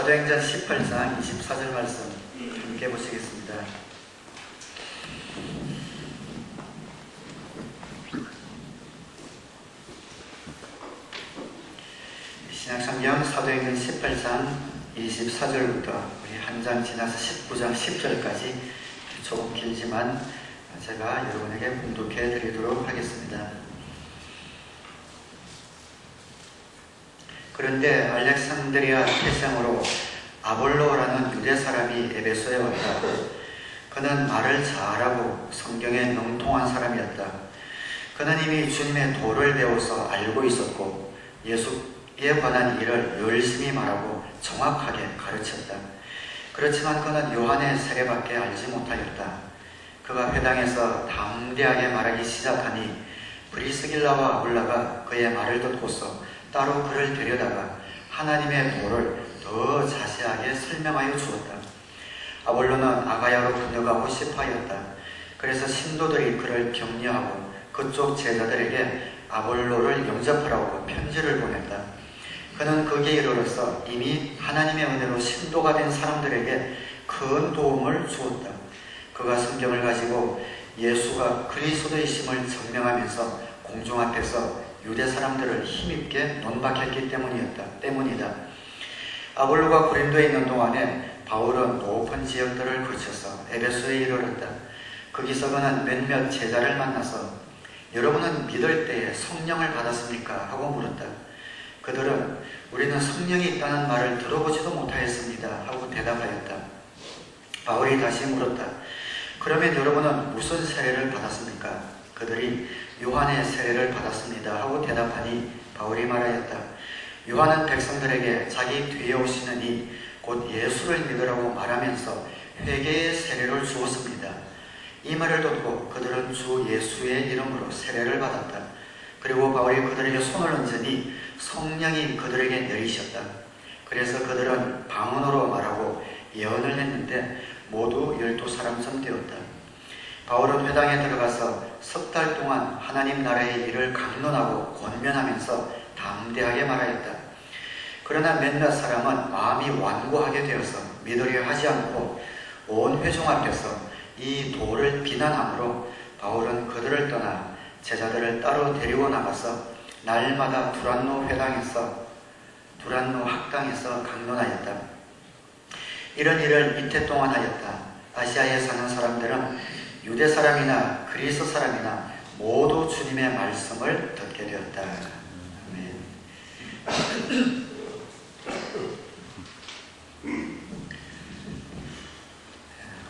사도행전 18장 24절 말씀 함께 보시겠습니다. 신약성경 사도행전 18장 24절부터 우리 한 장 지나서 19장 10절까지 조금 길지만 제가 여러분에게 봉독해 드리도록 하겠습니다. 그런데 알렉산드리아 태생으로 아볼로라는 유대 사람이 에베소에 왔다. 그는 말을 잘하고 성경에 능통한 사람이었다. 그는 이미 주님의 도를 배워서 알고 있었고 예수에 관한 일을 열심히 말하고 정확하게 가르쳤다. 그렇지만 그는 요한의 세례밖에 알지 못하였다. 그가 회당에서 담대하게 말하기 시작하니 브리스길라와 아굴라가 그의 말을 듣고서 따로 그를 데려다가 하나님의 도를 더 자세하게 설명하여 주었다. 아볼로는 아가야로 건너가고 싶어하였다. 그래서 신도들이 그를 격려하고 그쪽 제자들에게 아볼로를 영접하라고 편지를 보냈다. 그는 거기에 이르러서 이미 하나님의 은혜로 신도가 된 사람들에게 큰 도움을 주었다. 그가 성경을 가지고 예수가 그리스도이심을 증명하면서 공중 앞에서 유대 사람들을 힘있게 논박했기 때문이다. 아볼로가 고린도에 있는 동안에 바울은 높은 지역들을 거쳐서 에베소에 이르렀다. 거기서 그는 몇몇 제자를 만나서 여러분은 믿을 때에 성령을 받았습니까? 하고 물었다. 그들은 우리는 성령이 있다는 말을 들어보지도 못하였습니다. 하고 대답하였다. 바울이 다시 물었다. 그러면 여러분은 무슨 세례를 받았습니까? 그들이 요한의 세례를 받았습니다. 하고 대답하니 바울이 말하였다. 요한은 백성들에게 자기 뒤에 오시는 이 곧 예수를 믿으라고 말하면서 회개의 세례를 주었습니다. 이 말을 듣고 그들은 주 예수의 이름으로 세례를 받았다. 그리고 바울이 그들에게 손을 얹으니 성령이 그들에게 내리셨다. 그래서 그들은 방언으로 말하고 예언을 했는데 모두 12사람쯤 되었다. 바울은 회당에 들어가서 석 달 동안 하나님 나라의 일을 강론하고 권면하면서 담대하게 말하였다. 그러나 몇몇 사람은 마음이 완고하게 되어서 믿으려 하지 않고 온 회중 앞에서 이 도를 비난함으로 바울은 그들을 떠나 제자들을 따로 데리고 나가서 날마다 두란노 학당에서 강론하였다. 이런 일을 이태 동안 하였다. 아시아에 사는 사람들은 유대 사람이나 그리스 사람이나 모두 주님의 말씀을 듣게 되었다. 아멘.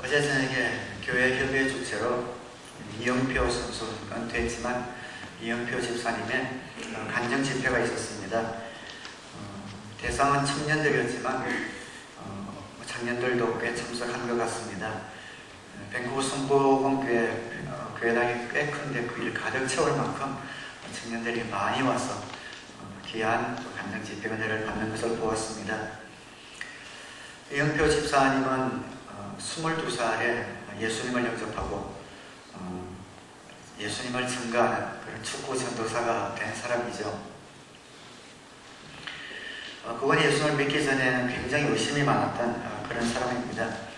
어제 저녁에 교회 협의회 주최로 이영표 선수는 됐지만 이영표 집사님의 간증 집회가 있었습니다. 대상은 청년들이었지만 청년들도 꽤 참석한 것 같습니다. 밴쿠버 성보건교회 교회당이 꽤 큰데 그 일 가득 채울 만큼 청년들이 많이 와서 귀한 간증 집회 은혜를 받는 것을 보았습니다. 이영표 집사님은 22살에 예수님을 영접하고 예수님을 증거하는 그런 축구 전도사가 된 사람이죠. 그분이 예수님을 믿기 전에는 굉장히 의심이 많았던 그런 사람입니다.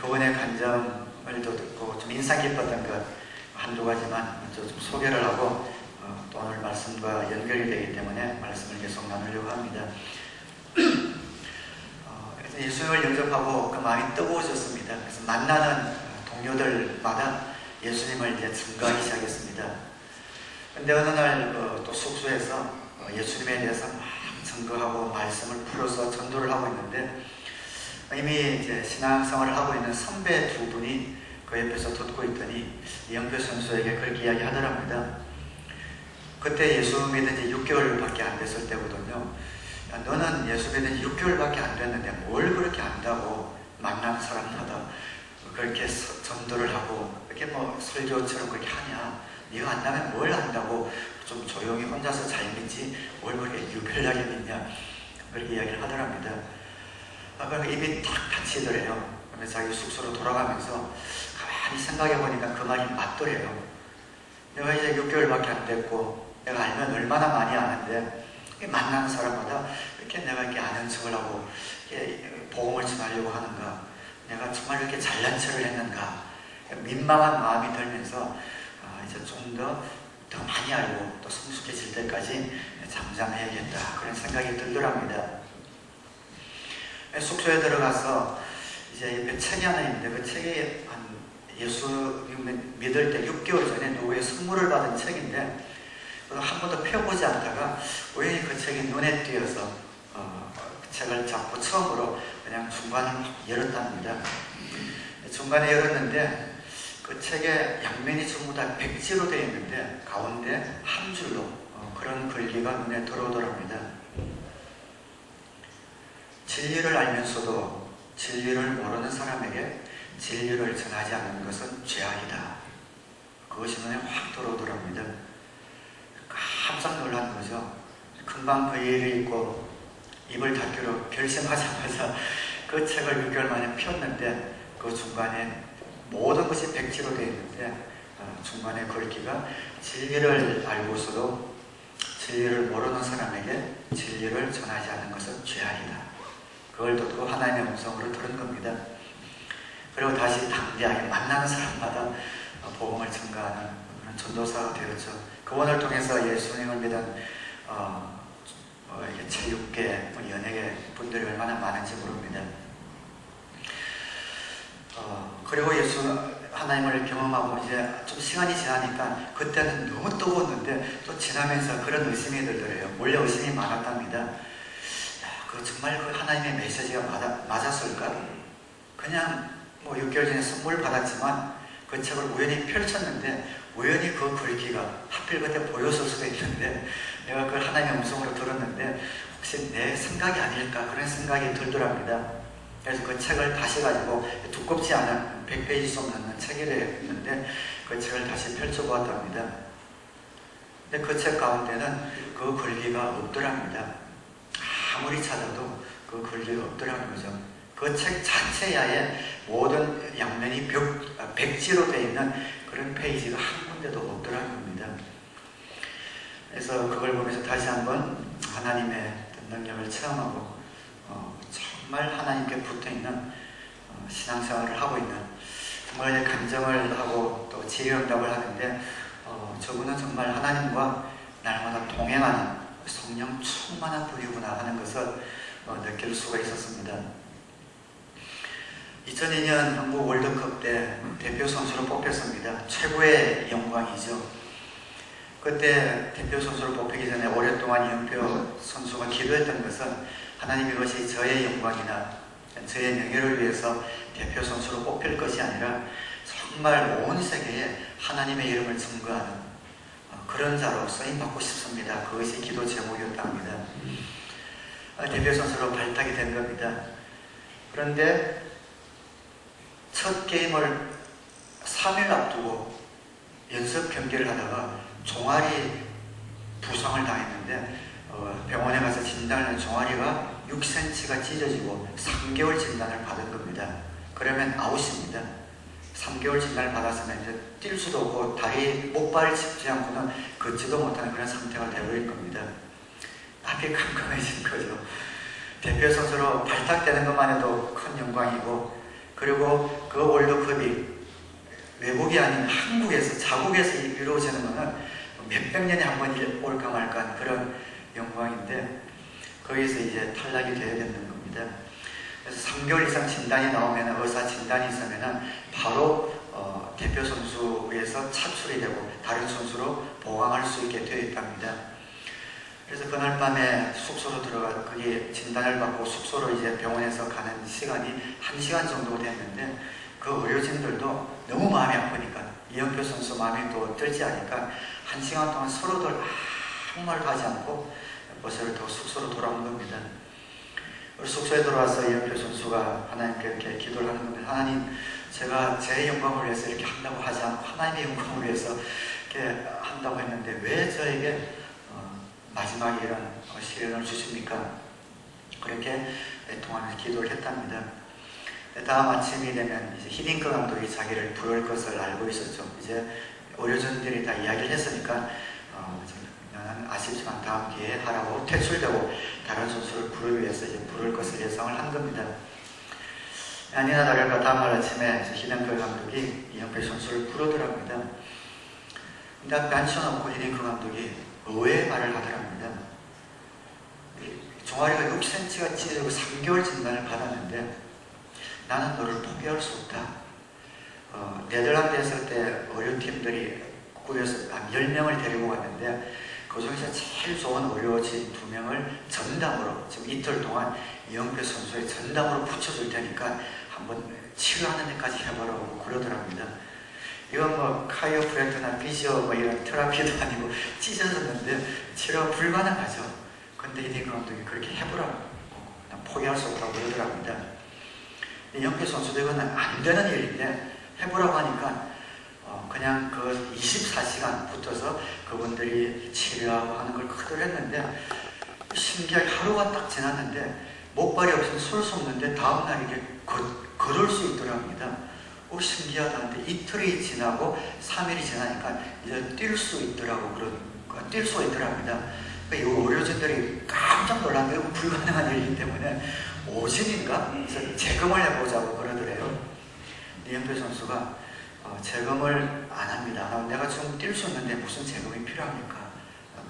그분의 간증을 듣고 좀 인상 깊었던 것 한두 가지만 먼저 좀 소개를 하고 또 오늘 말씀과 연결이 되기 때문에 말씀을 계속 나누려고 합니다. 예수님을 영접하고 그 마음이 뜨거워졌습니다. 그래서 만나는 동료들마다 예수님을 이제 증거하기 시작했습니다. 근데 어느 날 또 숙소에서 예수님에 대해서 막 증거하고 말씀을 풀어서 전도를 하고 있는데 이미 이제 신앙생활을 하고 있는 선배 두 분이 그 옆에서 듣고 있더니 이영표 선수에게 그렇게 이야기하더랍니다. 그때 예수 믿은 지 6개월밖에 안 됐을 때거든요. 야, 너는 예수 믿은 지 6개월밖에 안 됐는데 뭘 그렇게 안다고 만나는 사람마다 그렇게 전도를 하고 이렇게 뭐 설교처럼 그렇게 하냐? 네가 안다면 뭘 안다고 좀 조용히 혼자서 잘 믿지 뭘 그렇게 유별나게 믿냐? 그렇게 이야기를 하더랍니다. 그러니까 입이 탁 닫히더래요. 그러면서 자기 숙소로 돌아가면서 가만히 생각해 보니까 그 말이 맞더래요. 내가 이제 6개월밖에 안 됐고 내가 알면 얼마나 많이 아는데 만나는 사람마다 이렇게 내가 이렇게 아는 척을 하고 이렇게 복음을 전하려고 하는가? 내가 정말 이렇게 잘난 척을 했는가? 민망한 마음이 들면서 이제 좀 더 많이 알고 또 성숙해질 때까지 잠잠해야겠다, 그런 생각이 들더랍니다. 숙소에 들어가서 이제 옆에 책이 하나 있는데, 그 책이 한 예수 믿을 때 6개월 전에 누구의 선물을 받은 책인데, 한 번도 펴보지 않다가 우연히 그 책이 눈에 띄어서 그 책을 잡고 처음으로 그냥 중간을 열었답니다. 중간에 열었는데 그 책의 양면이 전부 다 백지로 되어 있는데 가운데 한 줄로 그런 글귀가 눈에 들어오더랍니다. 진리를 알면서도 진리를 모르는 사람에게 진리를 전하지 않는 것은 죄악이다. 그것이 눈에 확 들어오더랍니다. 깜짝 놀란 거죠. 금방 그 일을 잊고 입을 닫기로 결심하자마자 그 책을 6개월 만에 폈는데, 그 중간에 모든 것이 백지로 되어 있는데 중간에 글귀가 진리를 알고서도 진리를 모르는 사람에게 진리를 전하지 않는 것은 죄악이다. 그걸 듣고 하나님의 음성으로 들은 겁니다. 그리고 다시 당대하게 만나는 사람마다 복음을 전가하는 그런 전도사가 되었죠. 그분을 통해서 예수님을 믿은 체육계, 연예계 분들이 얼마나 많은지 모릅니다. 그리고 하나님을 경험하고 이제 좀 시간이 지나니까 그때는 너무 뜨거웠는데 또 지나면서 그런 의심이 들더래요. 원래 의심이 많았답니다. 정말 그 하나님의 메시지가 맞았을까? 그냥 6개월 전에 선물 받았지만 그 책을 우연히 펼쳤는데 우연히 그 글귀가 하필 그때 보였을 수도 있는데, 내가 그걸 하나님의 음성으로 들었는데 혹시 내 생각이 아닐까, 그런 생각이 들더랍니다. 그래서 그 책을 다시 가지고, 두껍지 않은 100페이지 좀 넘는 책이랬는데 그 책을 다시 펼쳐보았답니다. 근데 그 책 가운데는 그 글귀가 없더랍니다. 아무리 찾아도 그 글귀가 없더라는 거죠. 그 책 자체야에 모든 양면이 백지로 되어 있는 그런 페이지가 한 군데도 없더라는 겁니다. 그래서 그걸 보면서 다시 한번 하나님의 능력을 체험하고 정말 하나님께 붙어있는 신앙생활을 하고 있는, 정말 간증을 하고 또 질의응답을 하는데 저분은 정말 하나님과 날마다 동행하는 성령 충만한 분이구나 하는 것을 느낄 수가 있었습니다. 2002년 한국 월드컵 때 대표 선수로 뽑혔습니다. 최고의 영광이죠. 그때 대표 선수로 뽑히기 전에 오랫동안 이영표 선수가 기도했던 것은, 하나님, 이것이 저의 영광이나 저의 명예를 위해서 대표 선수로 뽑힐 것이 아니라 정말 온 세계에 하나님의 이름을 증거하는 그런 자로 쓰임받고 싶습니다. 그것이 기도 제목이었다 합니다. 대표 선수로 발탁이 된 겁니다. 그런데 첫 게임을 3일 앞두고 연습 경기를 하다가 종아리 부상을 당했는데 병원에 가서 진단을, 종아리가 6cm가 찢어지고 3개월 진단을 받은 겁니다. 그러면 아웃입니다. 3개월 진단을 받았으면 이제 뛸 수도 없고 다리, 목발을 짚지 않고는 걷지도 못하는 그런 상태가 되어버릴 겁니다. 앞이 깜깜해진 거죠. 대표 선수로 발탁되는 것만 해도 큰 영광이고, 그리고 그 월드컵이 외국이 아닌 한국에서, 자국에서 이루어지는 것은 몇백 년에 한 번 올까 말까 그런 영광인데, 거기서 이제 탈락이 되어야 되는 겁니다. 그래서 3개월 이상 진단이 나오면, 의사 진단이 있으면 바로 대표 선수에서 차출이 되고 다른 선수로 보강할 수 있게 되어 있답니다. 그래서 그날 밤에 숙소로 들어가 거기 진단을 받고 숙소로 이제 병원에서 가는 시간이 1시간 정도 됐는데, 그 의료진들도 너무 마음이 아프니까, 이영표 선수 마음이 또 들지 않으니까 1시간 동안 서로들 아무 말도 하지 않고 벌써 더 숙소로 돌아온 겁니다. 숙소에 들어와서 이영표 선수가 하나님께 이렇게 기도를 하는 겁니다. 하나님, 제가 제 영광을 위해서 이렇게 한다고 하지 않고 하나님의 영광을 위해서 이렇게 한다고 했는데 왜 저에게 마지막에 이런 시련을 주십니까? 그렇게 동안 기도를 했답니다. 다음 아침이 되면 이제 히딩크 감독이 자기를 부를 것을 알고 있었죠. 이제 의료진들이 다 이야기를 했으니까 아쉽지만 다음 기회에 하라고 퇴출되고 다른 선수를 부르기 위해서 이제 부를 것을 예상을 한 겁니다. 아니나 다를까 다음날 아침에 히딩크 감독이 이영표 선수를 부르더랍니다. 근데 앞에 앉혀놓고 히딩크 감독이 의외의 말을 하더랍니다. 종아리가 6cm가 찢어지고 3개월 진단을 받았는데 나는 너를 포기할 수 없다. 네덜란드에 있을 때 의료팀들이 구에서 10명을 데리고 갔는데 그 중에서 제일 좋은 의료진 2명을 전담으로 지금 이틀 동안 이영표 선수의 전담으로 붙여줄 테니까 한번 치료하는 데까지 해보라고 그러더랍니다. 이건 뭐 카이오프랙터나 피지오 뭐 이런 테라피도 아니고 찢어졌는데 치료가 불가능하죠. 근데 히딩크 감독이 그렇게 해보라고 포기할 수 없다고 그러더랍니다. 이영표 선수도 이건 안 되는 일인데 해보라고 하니까 그냥 그 24시간 붙어서 그분들이 치료하고 하는 걸 그대로 했는데 신기하게 하루가 딱 지났는데 목발이 없으면 설 수 없는데 다음날 이게 걸을 수 있더랍니다. 신기하다는데 이틀이 지나고 3일이 지나니까 이제 뛸 수 있더라고 뛸 수가 있더랍니다. 이 의료진들이 깜짝 놀란 게 불가능한 일이기 때문에 오진인가? 그래서 재검을 해보자고 그러더래요. 이영표 선수가 재검을 안 합니다. 내가 지금 뛸 수 있는데 무슨 재검이 필요합니까?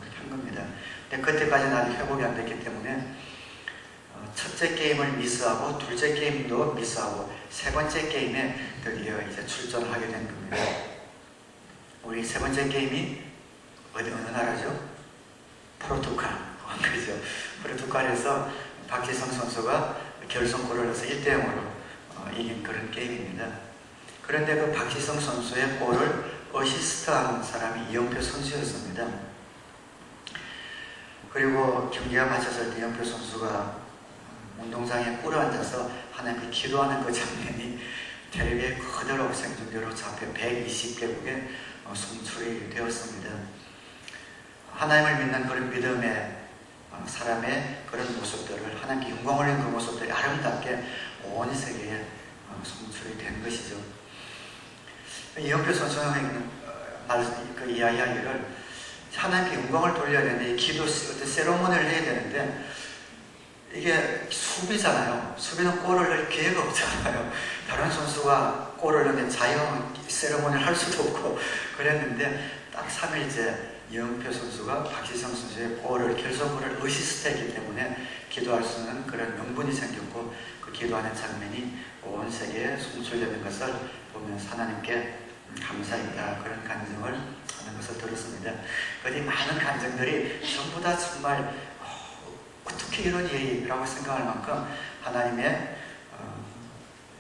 그렇게 한 겁니다. 근데 그때까지는 아직 회복이 안 됐기 때문에 첫째 게임을 미스하고 둘째 게임도 미스하고 세 번째 게임에 드디어 이제 출전을 하게 된 겁니다. 우리 세 번째 게임이 어느 나라죠? 포르투갈. 그죠? 포르투갈에서 박지성 선수가 결승골을 넣어서 1대0으로 이긴 그런 게임입니다. 그런데 그 박지성 선수의 골을 어시스트한 사람이 이영표 선수였습니다. 그리고 경기가 마쳤을 때 이영표 선수가 운동장에 꿇어앉아서 하나님께 기도하는 그 장면이 텔레비에 그대로 생중계로 잡혀 120개국에 송출이 되었습니다. 하나님을 믿는 그런 믿음의 사람의 그런 모습들을 하나님께 영광 올리는 그 모습들이 아름답게 온 세계에 송출이 된 것이죠. 이영표 선수는 그 이야기를 하나님께 영광을 돌려야 되는데 기도 어떤 세레모니를 해야 되는데 이게 수비잖아요. 수비는 골을 넣을 기회가 없잖아요. 다른 선수가 골을 넣는 자영 세레모니를 할 수도 없고 그랬는데 딱 3일째 이영표 선수가 박지성 선수의 골을 결승골을 어시스트했기 때문에 기도할 수 있는 그런 명분이 생겼고 그 기도하는 장면이 온 세계에 송출되는 것을 보면서 하나님께 감사했다 그런 간증을 하는 것을 들었습니다. 어디 많은 간증들이 전부 다 정말 어떻게 이런 일이라고 생각할 만큼 하나님의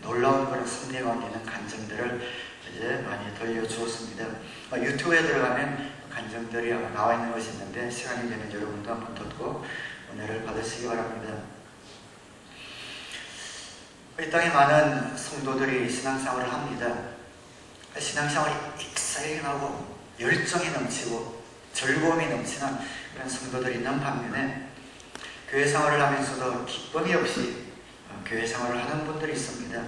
놀라운 그런 승리가 있는 간증들을 이제 많이 들려주었습니다. 유튜브에 들어가면 간증들이 나와 있는 것이 있는데 시간이 되면 여러분도 한번 듣고 은혜를 받으시기 바랍니다. 이 땅에 많은 성도들이 신앙생활을 합니다. 신앙생활이 익살하고 열정이 넘치고 즐거움이 넘치는 그런 성도들이 있는 반면에 교회 생활을 하면서도 기쁨이 없이 교회 생활을 하는 분들이 있습니다.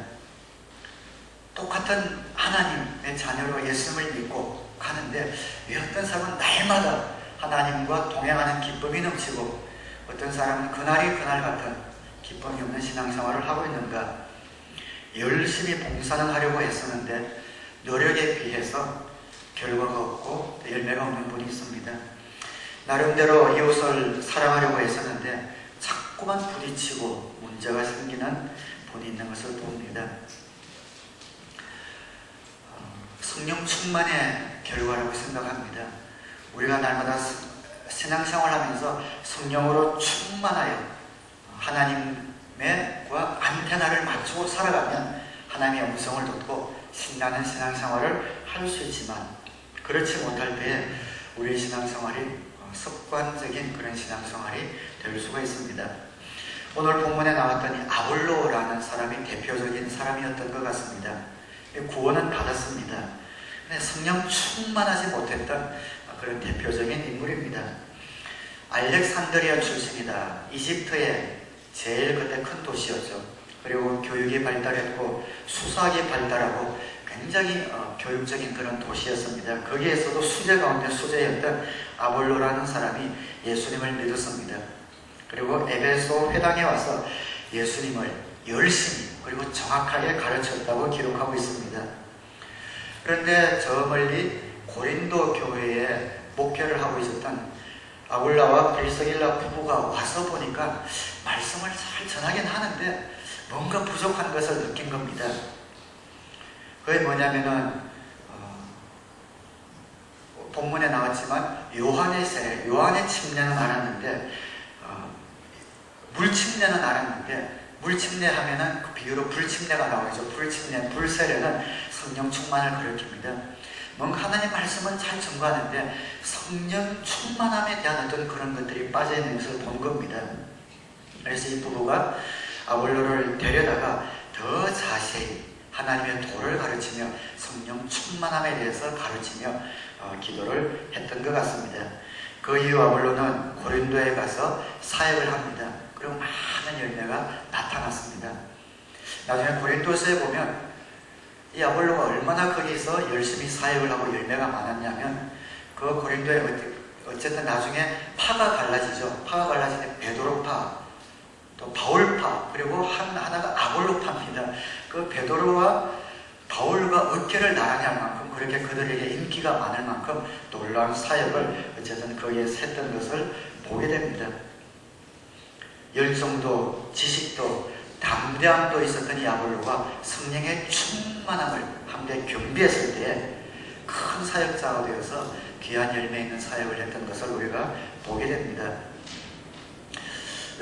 똑같은 하나님의 자녀로 예수님을 믿고 가는데 왜 어떤 사람은 날마다 하나님과 동행하는 기쁨이 넘치고 어떤 사람은 그날이 그날 같은 기쁨이 없는 신앙생활을 하고 있는가? 열심히 봉사는 하려고 했었는데 노력에 비해서 결과가 없고 열매가 없는 분이 있습니다. 나름대로 이웃을 사랑하려고 했었는데 자꾸만 부딪히고 문제가 생기는 분이 있는 것을 봅니다. 성령 충만의 결과라고 생각합니다. 우리가 날마다 신앙생활하면서 성령으로 충만하여 하나님과 안테나를 맞추고 살아가면 하나님의 음성을 듣고 신나는 신앙생활을 할 수 있지만 그렇지 못할 때에 우리의 신앙생활이 습관적인 그런 신앙생활이 될 수가 있습니다. 오늘 본문에 나왔던 이 아볼로라는 사람이 대표적인 사람이었던 것 같습니다. 구원은 받았습니다. 근데 성령 충만하지 못했던 그런 대표적인 인물입니다. 알렉산드리아 출신이다. 이집트의 제일 그때 큰 도시였죠. 그리고 교육이 발달했고 수사학이 발달하고 굉장히 교육적인 그런 도시였습니다. 거기에서도 수제 가운데 수제였던 아볼로라는 사람이 예수님을 믿었습니다. 그리고 에베소 회당에 와서 예수님을 열심히 그리고 정확하게 가르쳤다고 기록하고 있습니다. 그런데 저 멀리 고린도 교회에 목회를 하고 있었던 아굴라와 브리스길라 부부가 와서 보니까 말씀을 잘 전하긴 하는데 뭔가 부족한 것을 느낀 겁니다. 그게 뭐냐면은 본문에 나왔지만 요한의 세례, 요한의 침례는 알았는데 물침례는 알았는데 물침례하면은 그 비유로 불침례가 나오죠. 불침례, 불세례는 성령 충만을 가리킵니다. 뭔가 하나님 말씀은 잘 전가하는데 성령 충만함에 대한 어떤 그런 것들이 빠져있는 것을 본 겁니다. 그래서 이 부부가 아볼로를 데려다가 더 자세히 하나님의 도를 가르치며 성령 충만함에 대해서 가르치며 기도를 했던 것 같습니다. 그 이후 아볼로는 고린도에 가서 사역을 합니다. 그리고 많은 열매가 나타났습니다. 나중에 고린도서에 보면 이 아볼로가 얼마나 거기서 열심히 사역을 하고 열매가 많았냐면 그 고린도에 어쨌든 나중에 파가 갈라지죠. 파가 갈라지는 베드로파, 또 바울파, 그리고 하나가 아볼로파입니다. 그 베드로와 바울과 어깨를 나란히 할 만큼 그렇게 그들에게 인기가 많을 만큼 놀라운 사역을 어쨌든 거기에서 했던 것을 보게 됩니다. 열정도 지식도 담대함도 있었던 이 아볼로가 성령의 충만함을 함께 겸비했을 때에 큰 사역자가 되어서 귀한 열매 있는 사역을 했던 것을 우리가 보게 됩니다.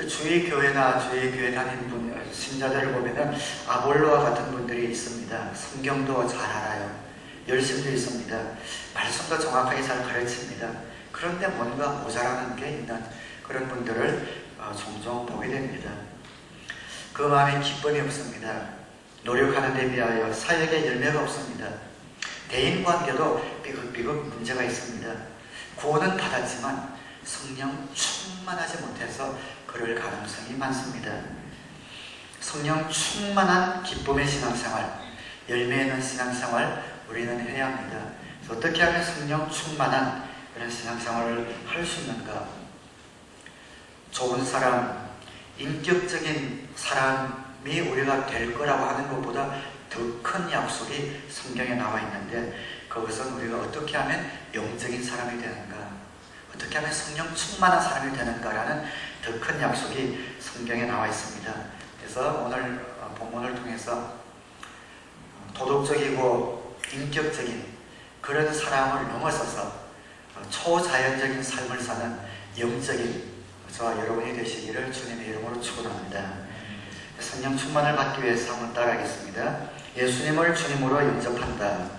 주위 교회나 주위 교회 다니는 신자들을 보면은 아볼로와 같은 분들이 있습니다. 성경도 잘 알아요. 열심도 있습니다. 말씀도 정확하게 잘 가르칩니다. 그런데 뭔가 모자라는 게 있는 그런 분들을 종종 보게 됩니다. 그 마음에 기쁨이 없습니다. 노력하는 데 비하여 사역에 열매가 없습니다. 대인관계도 삐걱삐걱 문제가 있습니다. 구원은 받았지만 성령 충만하지 못해서 그럴 가능성이 많습니다. 성령 충만한 기쁨의 신앙생활, 열매 있는 신앙생활 우리는 해야 합니다. 어떻게 하면 성령 충만한 그런 신앙생활을 할 수 있는가? 좋은 사람, 인격적인 사람이 우리가 될 거라고 하는 것보다 더 큰 약속이 성경에 나와 있는데 그것은 우리가 어떻게 하면 영적인 사람이 되는가, 어떻게 하면 성령 충만한 사람이 되는가라는 더 큰 약속이 성경에 나와 있습니다. 그래서 오늘 본문을 통해서 도덕적이고 인격적인 그런 사람을 넘어서서 초자연적인 삶을 사는 영적인 저와 여러분이 되시기를 주님의 이름으로 축원합니다. 성령 충만을 받기 위해서 한번 따라하겠습니다. 예수님을 주님으로 영접한다.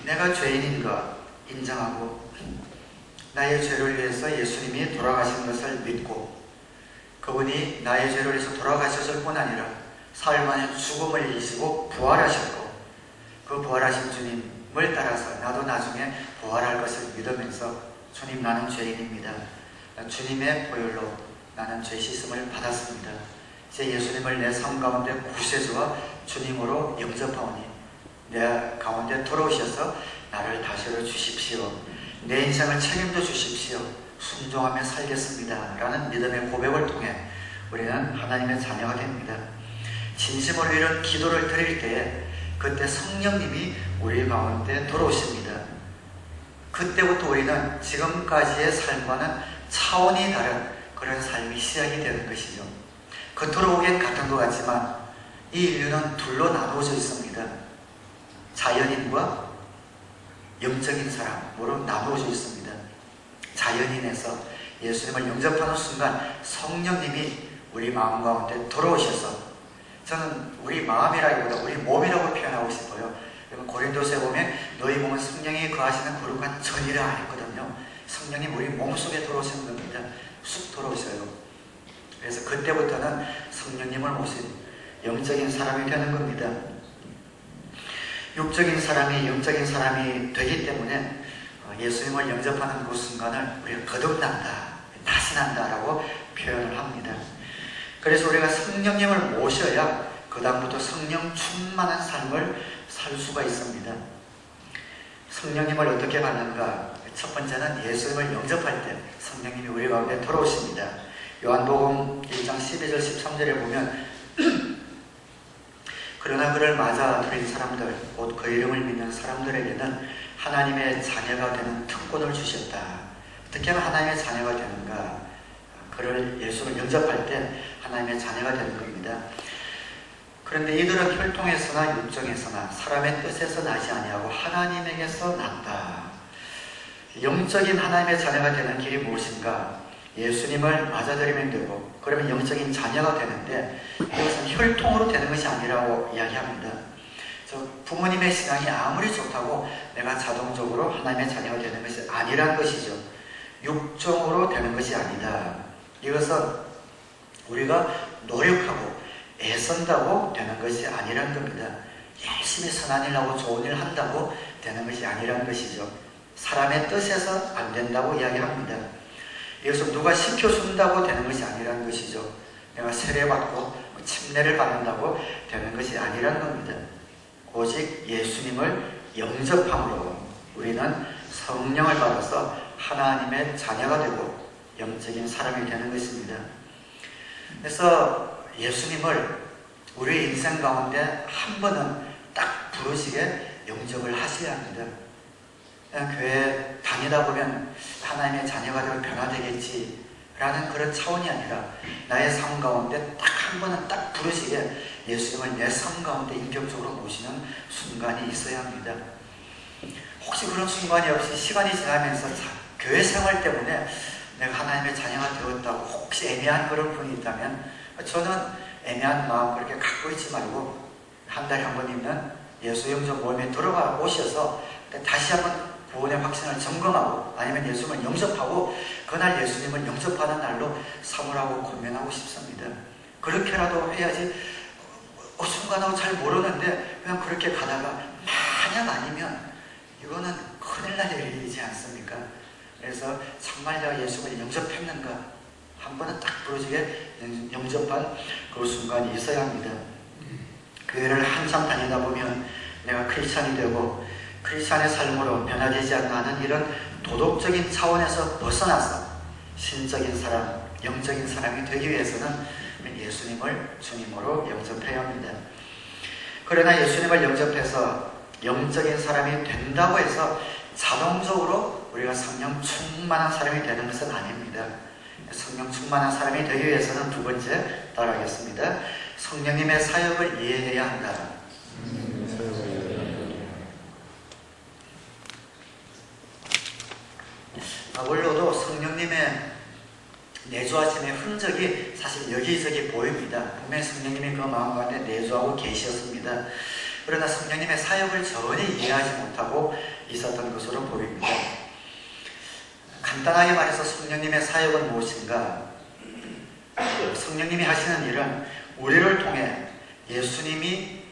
내가 죄인인 것 인정하고 나의 죄를 위해서 예수님이 돌아가신 것을 믿고 그분이 나의 죄를 위해서 돌아가셨을 뿐 아니라 사흘 만에 죽음을 이기시고 부활하셨고 그 부활하신 주님을 따라서 나도 나중에 부활할 것을 믿으면서 주님, 나는 죄인입니다. 주님의 보혈로 나는 죄 씻음을 받았습니다. 이제 예수님을 내 삶 가운데 구세주와 주님으로 영접하오니 내 가운데 들어오셔서 나를 다스려 주십시오. 내 인생을 책임져 주십시오. 순종하며 살겠습니다. 라는 믿음의 고백을 통해 우리는 하나님의 자녀가 됩니다. 진심으로 이런 기도를 드릴 때에 그때 성령님이 우리 가운데 들어오십니다. 그때부터 우리는 지금까지의 삶과는 차원이 다른 그런 삶이 시작이 되는 것이죠. 겉으로 보기엔 같은 것 같지만 이 인류는 둘로 나누어져 있습니다. 자연인과 영적인 사람으로 나누어져 있습니다. 자연인에서 예수님을 영접하는 순간 성령님이 우리 마음 가운데 들어오셔서, 저는 우리 마음이라기보다 우리 몸이라고 표현하고 싶어요. 고린도서에 보면 너희 몸은 성령이 거하시는 거룩한 전이라 했거든요. 성령이 우리 몸속에 들어오시는 겁니다. 쑥 들어오셔요. 그래서 그때부터는 성령님을 모신 영적인 사람이 되는 겁니다. 육적인 사람이 영적인 사람이 되기 때문에 예수님을 영접하는 그 순간을 우리가 거듭난다, 다시 난다라고 표현을 합니다. 그래서 우리가 성령님을 모셔야 그 그 다음부터 성령 충만한 삶을 살 수가 있습니다. 성령님을 어떻게 받는가? 첫 번째는 예수님을 영접할 때 성령님이 우리 가운데 들어오십니다. 요한복음 1장 12절 13절에 보면 그러나 그를 맞아들인 사람들, 곧 그 이름을 믿는 사람들에게는 하나님의 자녀가 되는 특권을 주셨다. 어떻게 하면 하나님의 자녀가 되는가? 그를 예수를 영접할 때 하나님의 자녀가 되는 겁니다. 그런데 이들은 혈통에서나 육정에서나 사람의 뜻에서 나지 아니하고 하나님에게서 났다. 영적인 하나님의 자녀가 되는 길이 무엇인가? 예수님을 맞아들이면 되고, 그러면 영적인 자녀가 되는데 이것은 혈통으로 되는 것이 아니라고 이야기합니다. 부모님의 신앙이 아무리 좋다고 내가 자동적으로 하나님의 자녀가 되는 것이 아니라는 것이죠. 육정으로 되는 것이 아니다. 이것은 우리가 노력하고 애쓴다고 되는 것이 아니라는 겁니다. 열심히 선한 일 하고 좋은 일 한다고 되는 것이 아니라는 것이죠. 사람의 뜻에서 안 된다고 이야기합니다. 이것은 누가 시켜준다고 되는 것이 아니라는 것이죠. 내가 세례받고 침례를 받는다고 되는 것이 아니라는 겁니다. 오직 예수님을 영접함으로 우리는 성령을 받아서 하나님의 자녀가 되고 영적인 사람이 되는 것입니다. 그래서 예수님을 우리 인생 가운데 한 번은 딱 부르시게 영접을 하셔야 합니다. 그냥 교회 다니다 보면 하나님의 자녀가 되면 변화되겠지 라는 그런 차원이 아니라 나의 삶 가운데 딱 한 번은 딱 부르시게 예수님을 내 삶 가운데 인격적으로 모시는 순간이 있어야 합니다. 혹시 그런 순간이 없이 시간이 지나면서 교회 생활 때문에 내가 하나님의 자녀가 되었다고 혹시 애매한 그런 분이 있다면 저는 애매한 마음 그렇게 갖고 있지 말고 한 달에 한 번 있는 예수 영접 모임에 들어가 오셔서 다시 한번 구원의 확신을 점검하고 아니면 예수님을 영접하고 그날 예수님을 영접하는 날로 사모하고 고민하고 싶습니다. 그렇게라도 해야지 순간하고 잘 모르는데 그냥 그렇게 가다가 만약 아니면 이거는 큰일 날 일이지 않습니까? 그래서 정말 내가 예수님을 영접했는가 한 번은 딱 부러지게 영접한 그 순간이 있어야 합니다. 교회를 한참 다니다 보면 내가 크리스찬이 되고 크리스찬의 삶으로 변화되지 않는 이런 도덕적인 차원에서 벗어나서 신적인 사람, 영적인 사람이 되기 위해서는 예수님을 주님으로 영접해야 합니다. 그러나 예수님을 영접해서 영적인 사람이 된다고 해서 자동적으로 우리가 성령 충만한 사람이 되는 것은 아닙니다. 성령 충만한 사람이 되기 위해서는 두 번째 따라하겠습니다. 성령님의 사역을 이해해야 한다. 바울로도 성령님의 내주하심의 흔적이 사실 여기저기 보입니다. 분명히 성령님이 그 마음 가운데 내주하고 계셨습니다. 그러나 성령님의 사역을 전혀 이해하지 못하고 있었던 것으로 보입니다. 간단하게 말해서 성령님의 사역은 무엇인가? 성령님이 하시는 일은 우리를 통해 예수님이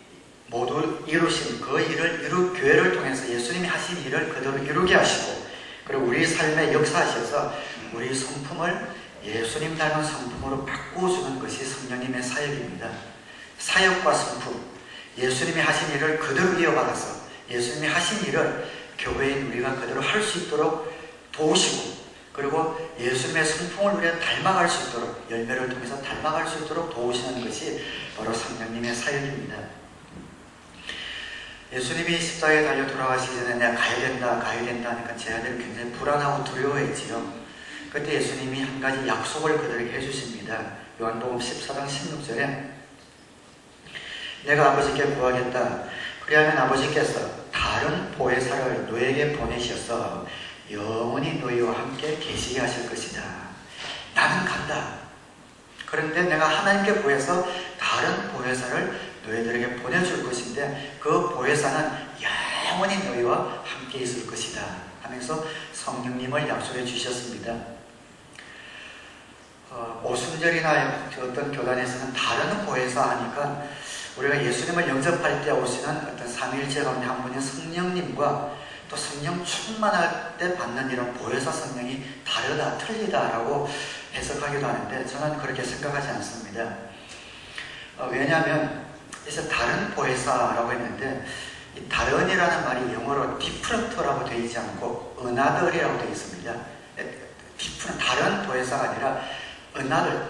모두 이루신 그 일을 교회를 통해서 예수님이 하신 일을 그대로 이루게 하시고 그리고 우리 삶에 역사하셔서 우리 성품을 예수님 닮은 성품으로 바꾸어주는 것이 성령님의 사역입니다. 사역과 성품, 예수님이 하신 일을 그대로 이어받아서 예수님이 하신 일을 교회인 우리가 그대로 할 수 있도록 도우시고 그리고 예수님의 성품을 우리가 닮아갈 수 있도록 열매를 통해서 닮아갈 수 있도록 도우시는 것이 바로 성령님의 사역입니다. 예수님이 십자가에 달려 돌아가시기 전에 내가 가야 된다 하니까 제 아들이 굉장히 불안하고 두려워했지요. 그때 예수님이 한 가지 약속을 그들에게 해주십니다. 요한복음 14장 16절에 내가 아버지께 구하겠다. 그리하면 아버지께서 다른 보혜사를 너에게 보내셔서 영원히 너희와 함께 계시게 하실 것이다. 나는 간다. 그런데 내가 하나님께 구해서 다른 보혜사를 너희들에게 보내줄 것인데 그 보혜사는 영원히 너희와 함께 있을 것이다 하면서 성령님을 약속해 주셨습니다. 오순절이나 어떤 교단에서는 다른 보혜사 하니까 우리가 예수님을 영접할 때 오시는 어떤 삼위일체 가운데 한 분인 성령님과 또 성령 충만할 때 받는 이런 보혜사 성령이 다르다, 틀리다라고 해석하기도 하는데 저는 그렇게 생각하지 않습니다. 왜냐하면 그래서 다른 보혜사라고 했는데 이 다른이라는 말이 영어로 different라고 되어 있지 않고 another이라고 되어 있습니다. different, 다른 보혜사가 아니라 another.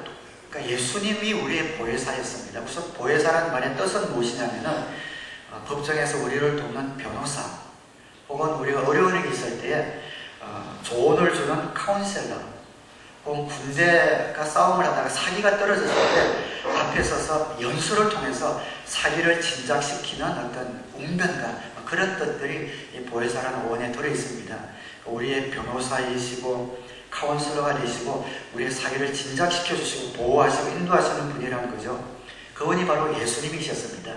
그러니까 예수님이 우리의 보혜사였습니다. 우선 보혜사라는 말의 뜻은 무엇이냐면은 법정에서 우리를 돕는 변호사, 혹은 우리가 어려운 일이 있을 때에 조언을 주는 카운셀러, 혹은 군대가 싸움을 하다가 사기가 떨어졌을 때 앞에 서서 연수를 통해서 사기를 진작시키는 어떤 웅변가, 그런 뜻들이 이 보혜사라는 원에 들어있습니다. 우리의 변호사이시고 카운슬러가 되시고 우리의 사기를 진작시켜 주시고 보호하시고 인도하시는 분이라는 거죠. 그분이 바로 예수님이셨습니다.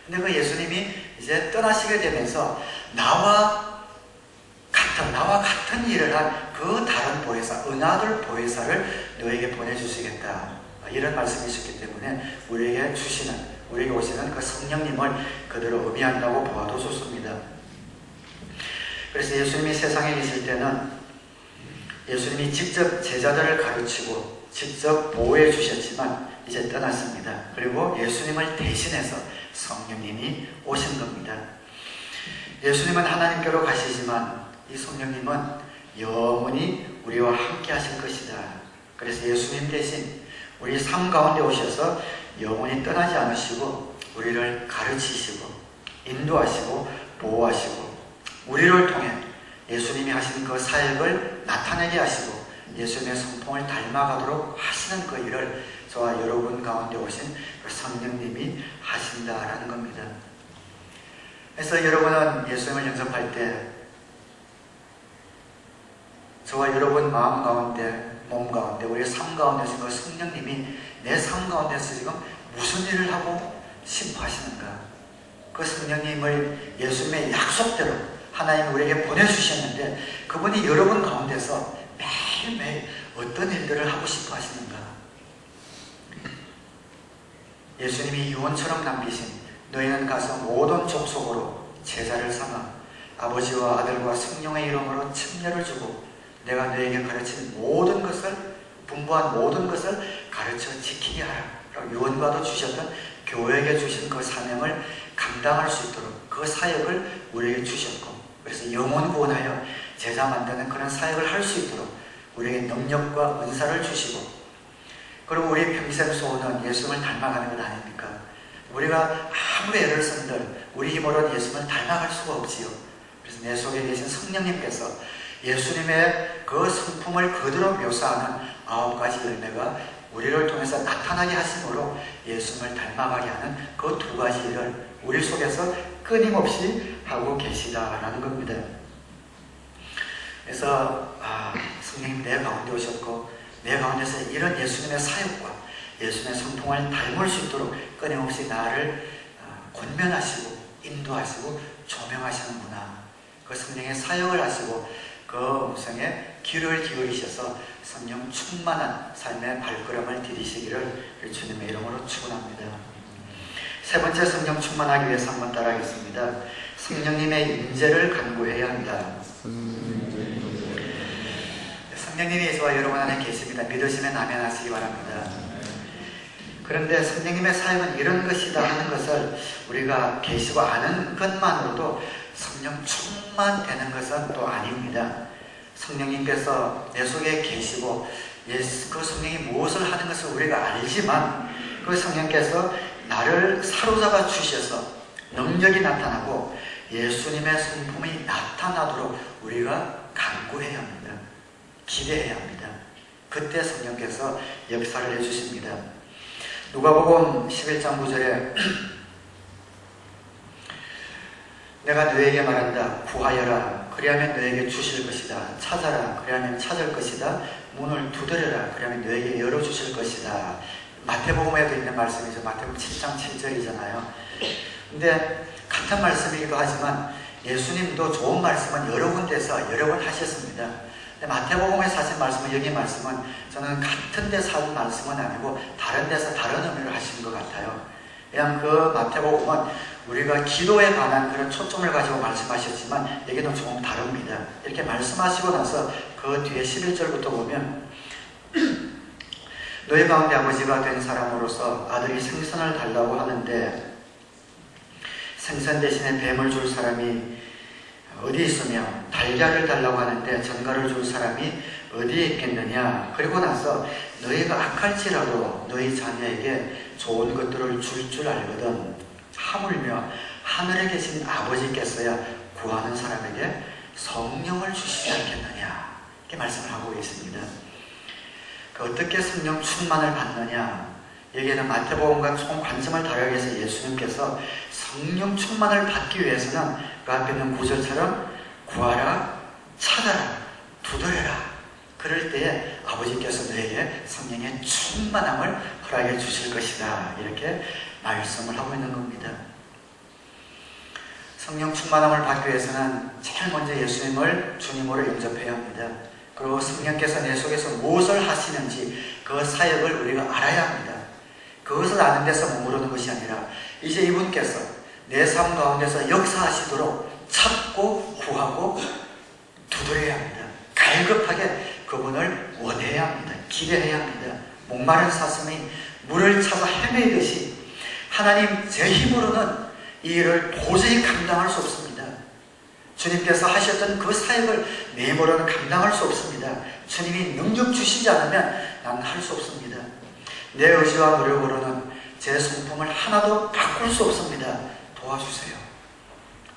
근데 그 예수님이 이제 떠나시게 되면서 나와 같은 일을 한 그 다른 보혜사, 은하들 보혜사를 너에게 보내주시겠다, 이런 말씀이셨기 때문에 우리에게 오시는 그 성령님을 그대로 의미한다고 보아도 좋습니다. 그래서 예수님이 세상에 계실 때는 예수님이 직접 제자들을 가르치고 직접 보호해 주셨지만 이제 떠났습니다. 그리고 예수님을 대신해서 성령님이 오신 겁니다. 예수님은 하나님께로 가시지만 이 성령님은 영원히 우리와 함께 하실 것이다. 그래서 예수님 대신 우리 삶 가운데 오셔서 영원히 떠나지 않으시고 우리를 가르치시고 인도하시고 보호하시고 우리를 통해 예수님이 하신 그 사역을 나타내게 하시고 예수님의 성품을 닮아가도록 하시는 그 일을 저와 여러분 가운데 오신 그 성령님이 하신다라는 겁니다. 그래서 여러분은 예수님을 영접할 때 저와 여러분 마음 가운데, 몸 가운데, 우리의 삶 가운데 오신 그 성령님이 내 삶 가운데서 지금 무슨 일을 하고 싶어 하시는가? 그 성령님을 예수님의 약속대로 하나님이 우리에게 보내주셨는데 그분이 여러분 가운데서 매일매일 어떤 일들을 하고 싶어 하시는가? 예수님이 유언처럼 남기신 너희는 가서 모든 족속으로 제자를 삼아 아버지와 아들과 성령의 이름으로 침례를 주고 내가 너에게 가르친 모든 것을, 분부한 모든 것을 가르쳐 지키게 하라 라고 유언과도 주셨던 교회에게 주신 그 사명을 감당할 수 있도록 그 사역을 우리에게 주셨고, 그래서 영혼 구원하여 제자 만드는 그런 사역을 할 수 있도록 우리에게 능력과 은사를 주시고, 그리고 우리의 평생 소원은 예수님을 닮아가는 것 아닙니까? 우리가 아무리 애를 쓴들 우리 힘으로는 예수님을 닮아갈 수가 없지요. 그래서 내 속에 계신 성령님께서 예수님의 그 성품을 그대로 묘사하는 9가지 열매가 우리를 통해서 나타나게 하심으로 예수님을 닮아가게 하는 그 2가지 일을 우리 속에서 끊임없이 하고 계시다라는 겁니다. 그래서 성령님 내 가운데 오셨고 내 가운데서 이런 예수님의 사역과 예수님의 성품을 닮을 수 있도록 끊임없이 나를 권면하시고 인도하시고 조명하시는구나. 그 성령의 사역을 하시고 그 음성에 귀를 기울이셔서 성령 충만한 삶의 발걸음을 디디시기를 주님의 이름으로 축원합니다. 세 번째, 성령 충만하기 위해서 한번 따라하겠습니다. 성령님의 임재를 간구해야 한다. 성령님이 저와 여러분 안에 계십니다. 믿으시면 아멘하시기 바랍니다. 그런데 성령님의 사역은 이런 것이다 하는 것을 우리가 계시고 아는 것만으로도 성령 충만되는 것은 또 아닙니다. 성령님께서 내 속에 계시고 그 성령이 무엇을 하는 것을 우리가 알지만 그 성령께서 나를 사로잡아 주셔서 능력이 나타나고 예수님의 성품이 나타나도록 우리가 간구해야 합니다. 기대해야 합니다. 그때 성령께서 역사를 해주십니다. 누가복음 11장 9절에 내가 너에게 말한다. 구하여라. 그리하면 너에게 주실 것이다. 찾아라. 그리하면 찾을 것이다. 문을 두드려라. 그리하면 너에게 열어주실 것이다. 마태복음에도 있는 말씀이죠. 마태복음 7장 7절이잖아요. 근데 같은 말씀이기도 하지만 예수님도 좋은 말씀은 여러 군데서 여러 번 하셨습니다. 근데 마태복음에서 하신 말씀은, 여기 말씀은 저는 같은 데서 하는 말씀은 아니고 다른 데서 다른 의미를 하시는 것 같아요. 그냥 그 마태복음은 우리가 기도에 관한 그런 초점을 가지고 말씀하셨지만 여기는 조금 다릅니다. 이렇게 말씀하시고 나서 그 뒤에 11절부터 보면 너희 가운데 아버지가 된 사람으로서 아들이 생선을 달라고 하는데 생선 대신에 뱀을 줄 사람이 어디 있으며 달걀을 달라고 하는데 전갈을 줄 사람이 어디에 있겠느냐. 그리고 나서 너희가 악할지라도 너희 자녀에게 좋은 것들을 줄 알거든 하물며 하늘에 계신 아버지께서야 구하는 사람에게 성령을 주시지 않겠느냐. 이렇게 말씀을 하고 있습니다. 어떻게 성령 충만을 받느냐. 여기에는 마태복음과 조금 관점을 다르게 해서 예수님께서 성령 충만을 받기 위해서는 그 앞에 있는 구절처럼 구하라, 찾아라, 두드려라. 그럴 때에 아버지께서 너에게 성령의 충만함을 허락해 주실 것이다. 이렇게 말씀을 하고 있는 겁니다. 성령 충만함을 받기 위해서는 제일 먼저 예수님을 주님으로 영접해야 합니다. 그리고 성령께서 내 속에서 무엇을 하시는지 그 사역을 우리가 알아야 합니다. 그것을 아는 데서 머무르는 것이 아니라 이제 이분께서 내 삶 가운데서 역사하시도록 찾고 구하고 두드려야 합니다. 갈급하게 그분을 원해야 합니다. 기대해야 합니다. 목마른 사슴이 물을 찾아 헤매듯이 하나님, 제 힘으로는 이 일을 도저히 감당할 수 없습니다. 주님께서 하셨던 그 사역을 내 힘으로는 감당할 수 없습니다. 주님이 능력 주시지 않으면 난 할 수 없습니다. 내 의지와 노력으로는 제 성품을 하나도 바꿀 수 없습니다. 도와주세요.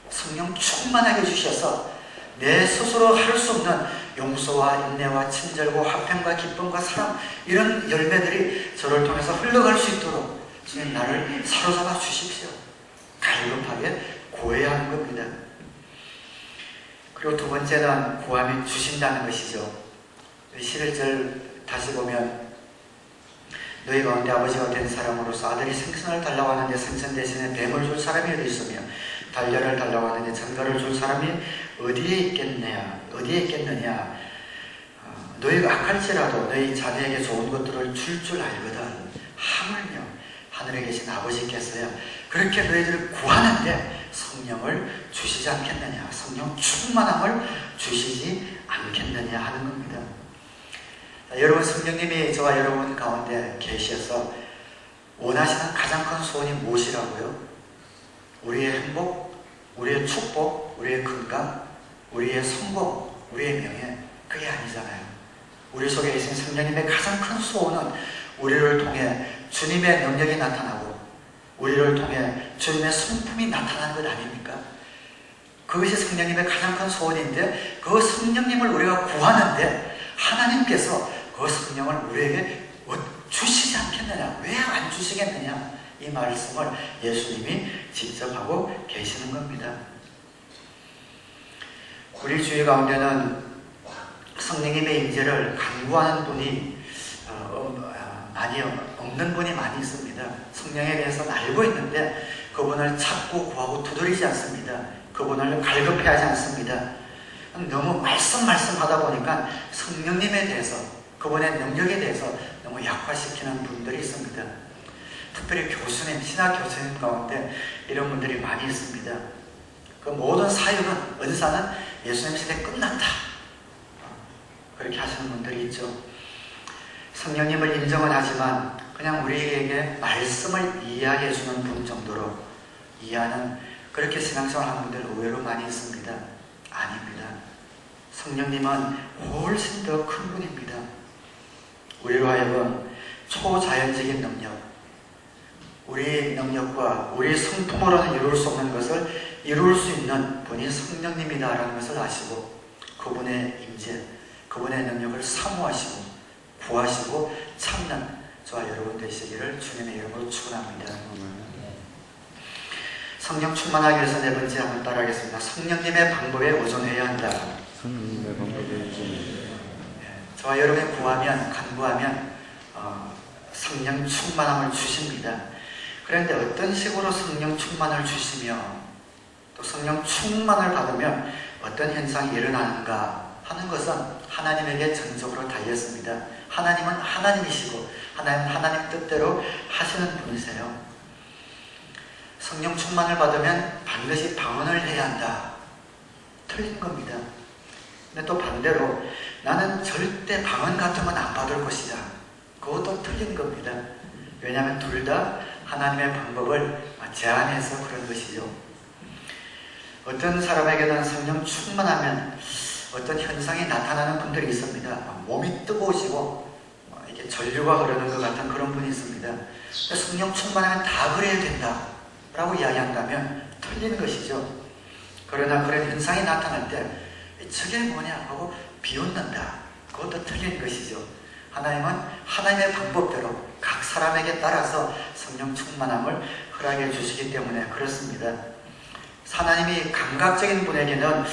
성령 충만하게 해주셔서 내 스스로 할 수 없는 용서와 인내와 친절과 화평과 기쁨과 사랑, 이런 열매들이 저를 통해서 흘러갈 수 있도록 주님 나를 사로잡아 주십시오. 갈급하게 구해야 하는 겁니다. 그리고 두 번째는 구하면 주신다는 것이죠. 11절 다시 보면 너희 가운데 아버지가 된 사람으로서 아들이 생선을 달라고 하는데 생선 대신에 뱀을 줄 사람이 어디 있으며 달걀을 달라고 하는데 전갈을 줄 사람이 어디에 있겠느냐. 너희가 악할지라도 너희 자녀에게 좋은 것들을 줄 알거든 하물며 하늘에 계신 아버지께서야 그렇게 너희들을 구하는데 성령을 주시지 않겠느냐. 성령 충만함을 주시지 않겠느냐 하는 겁니다. 여러분, 성령님이 저와 여러분 가운데 계셔서 원하시는 가장 큰 소원이 무엇이라고요? 우리의 행복, 우리의 축복, 우리의 건강, 우리의 성공, 우리의 명예, 그게 아니잖아요. 우리 속에 계신 성령님의 가장 큰 소원은 우리를 통해 주님의 능력이 나타나고 우리를 통해 주님의 성품이 나타나는 것 아닙니까? 그것이 성령님의 가장 큰 소원인데 그 성령님을 우리가 구하는데 하나님께서 그 성령을 우리에게 주시지 않겠느냐? 왜 안 주시겠느냐? 이 말씀을 예수님이 직접 하고 계시는 겁니다. 우리 주위 가운데는 성령님의 임재를 간구하는 분이 많이 없는 분이 많이 있습니다. 성령에 대해서는 알고 있는데 그분을 찾고 구하고 두드리지 않습니다. 그분을 갈급해하지 않습니다. 너무 말씀하다 보니까 성령님에 대해서, 그분의 능력에 대해서 너무 약화시키는 분들이 있습니다. 특별히 교수님, 신학 교수님 가운데 이런 분들이 많이 있습니다. 그 모든 사역은, 은사는 예수님 시대에 끝났다, 그렇게 하시는 분들이 있죠. 성령님을 인정은 하지만 그냥 우리에게 말씀을 이해하게 해주는 분 정도로 이해하는, 그렇게 신앙생활 하는 분들 의외로 많이 있습니다. 아닙니다. 성령님은 훨씬 더 큰 분입니다. 우리로 하여금 초자연적인 능력, 우리 능력과 우리 성품으로는 이룰 수 없는 것을 이룰 수 있는 분이 성령님이다라는 것을 아시고 그분의 임재, 그분의 능력을 사모하시고 구하시고 찾는 저와 여러분 되시기를 주님의 이름으로 축원합니다. 성령 충만하기 위해서 네 번째 한번 따라하겠습니다. 성령님의 방법에 의존해야 한다. 성령님의 방법에 의존해야 한다. 저와 여러분이 구하면, 간구하면 성령 충만함을 주십니다. 그런데 어떤 식으로 성령 충만을 주시며 또 성령 충만을 받으면 어떤 현상이 일어나는가 하는 것은 하나님에게 전적으로 달렸습니다. 하나님은 하나님이시고 하나님은 하나님 뜻대로 하시는 분이세요. 성령 충만을 받으면 반드시 방언을 해야 한다. 틀린 겁니다. 근데 또 반대로 나는 절대 방언 같은 건 안 받을 것이다. 그것도 틀린 겁니다. 왜냐하면 둘 다 하나님의 방법을 제한해서 그런 것이죠. 어떤 사람에게는 성령 충만하면 어떤 현상이 나타나는 분들이 있습니다. 몸이 뜨거워지고 이게 전류가 흐르는 것 같은 그런 분이 있습니다. 성령 충만하면 다 그래야 된다 라고 이야기한다면 틀린 것이죠. 그러나 그런 현상이 나타날 때 저게 뭐냐 하고 비웃는다. 그것도 틀린 것이죠. 하나님은 하나님의 방법대로 각 사람에게 따라서 성령 충만함을 허락해 주시기 때문에 그렇습니다. 하나님이 감각적인 분에게는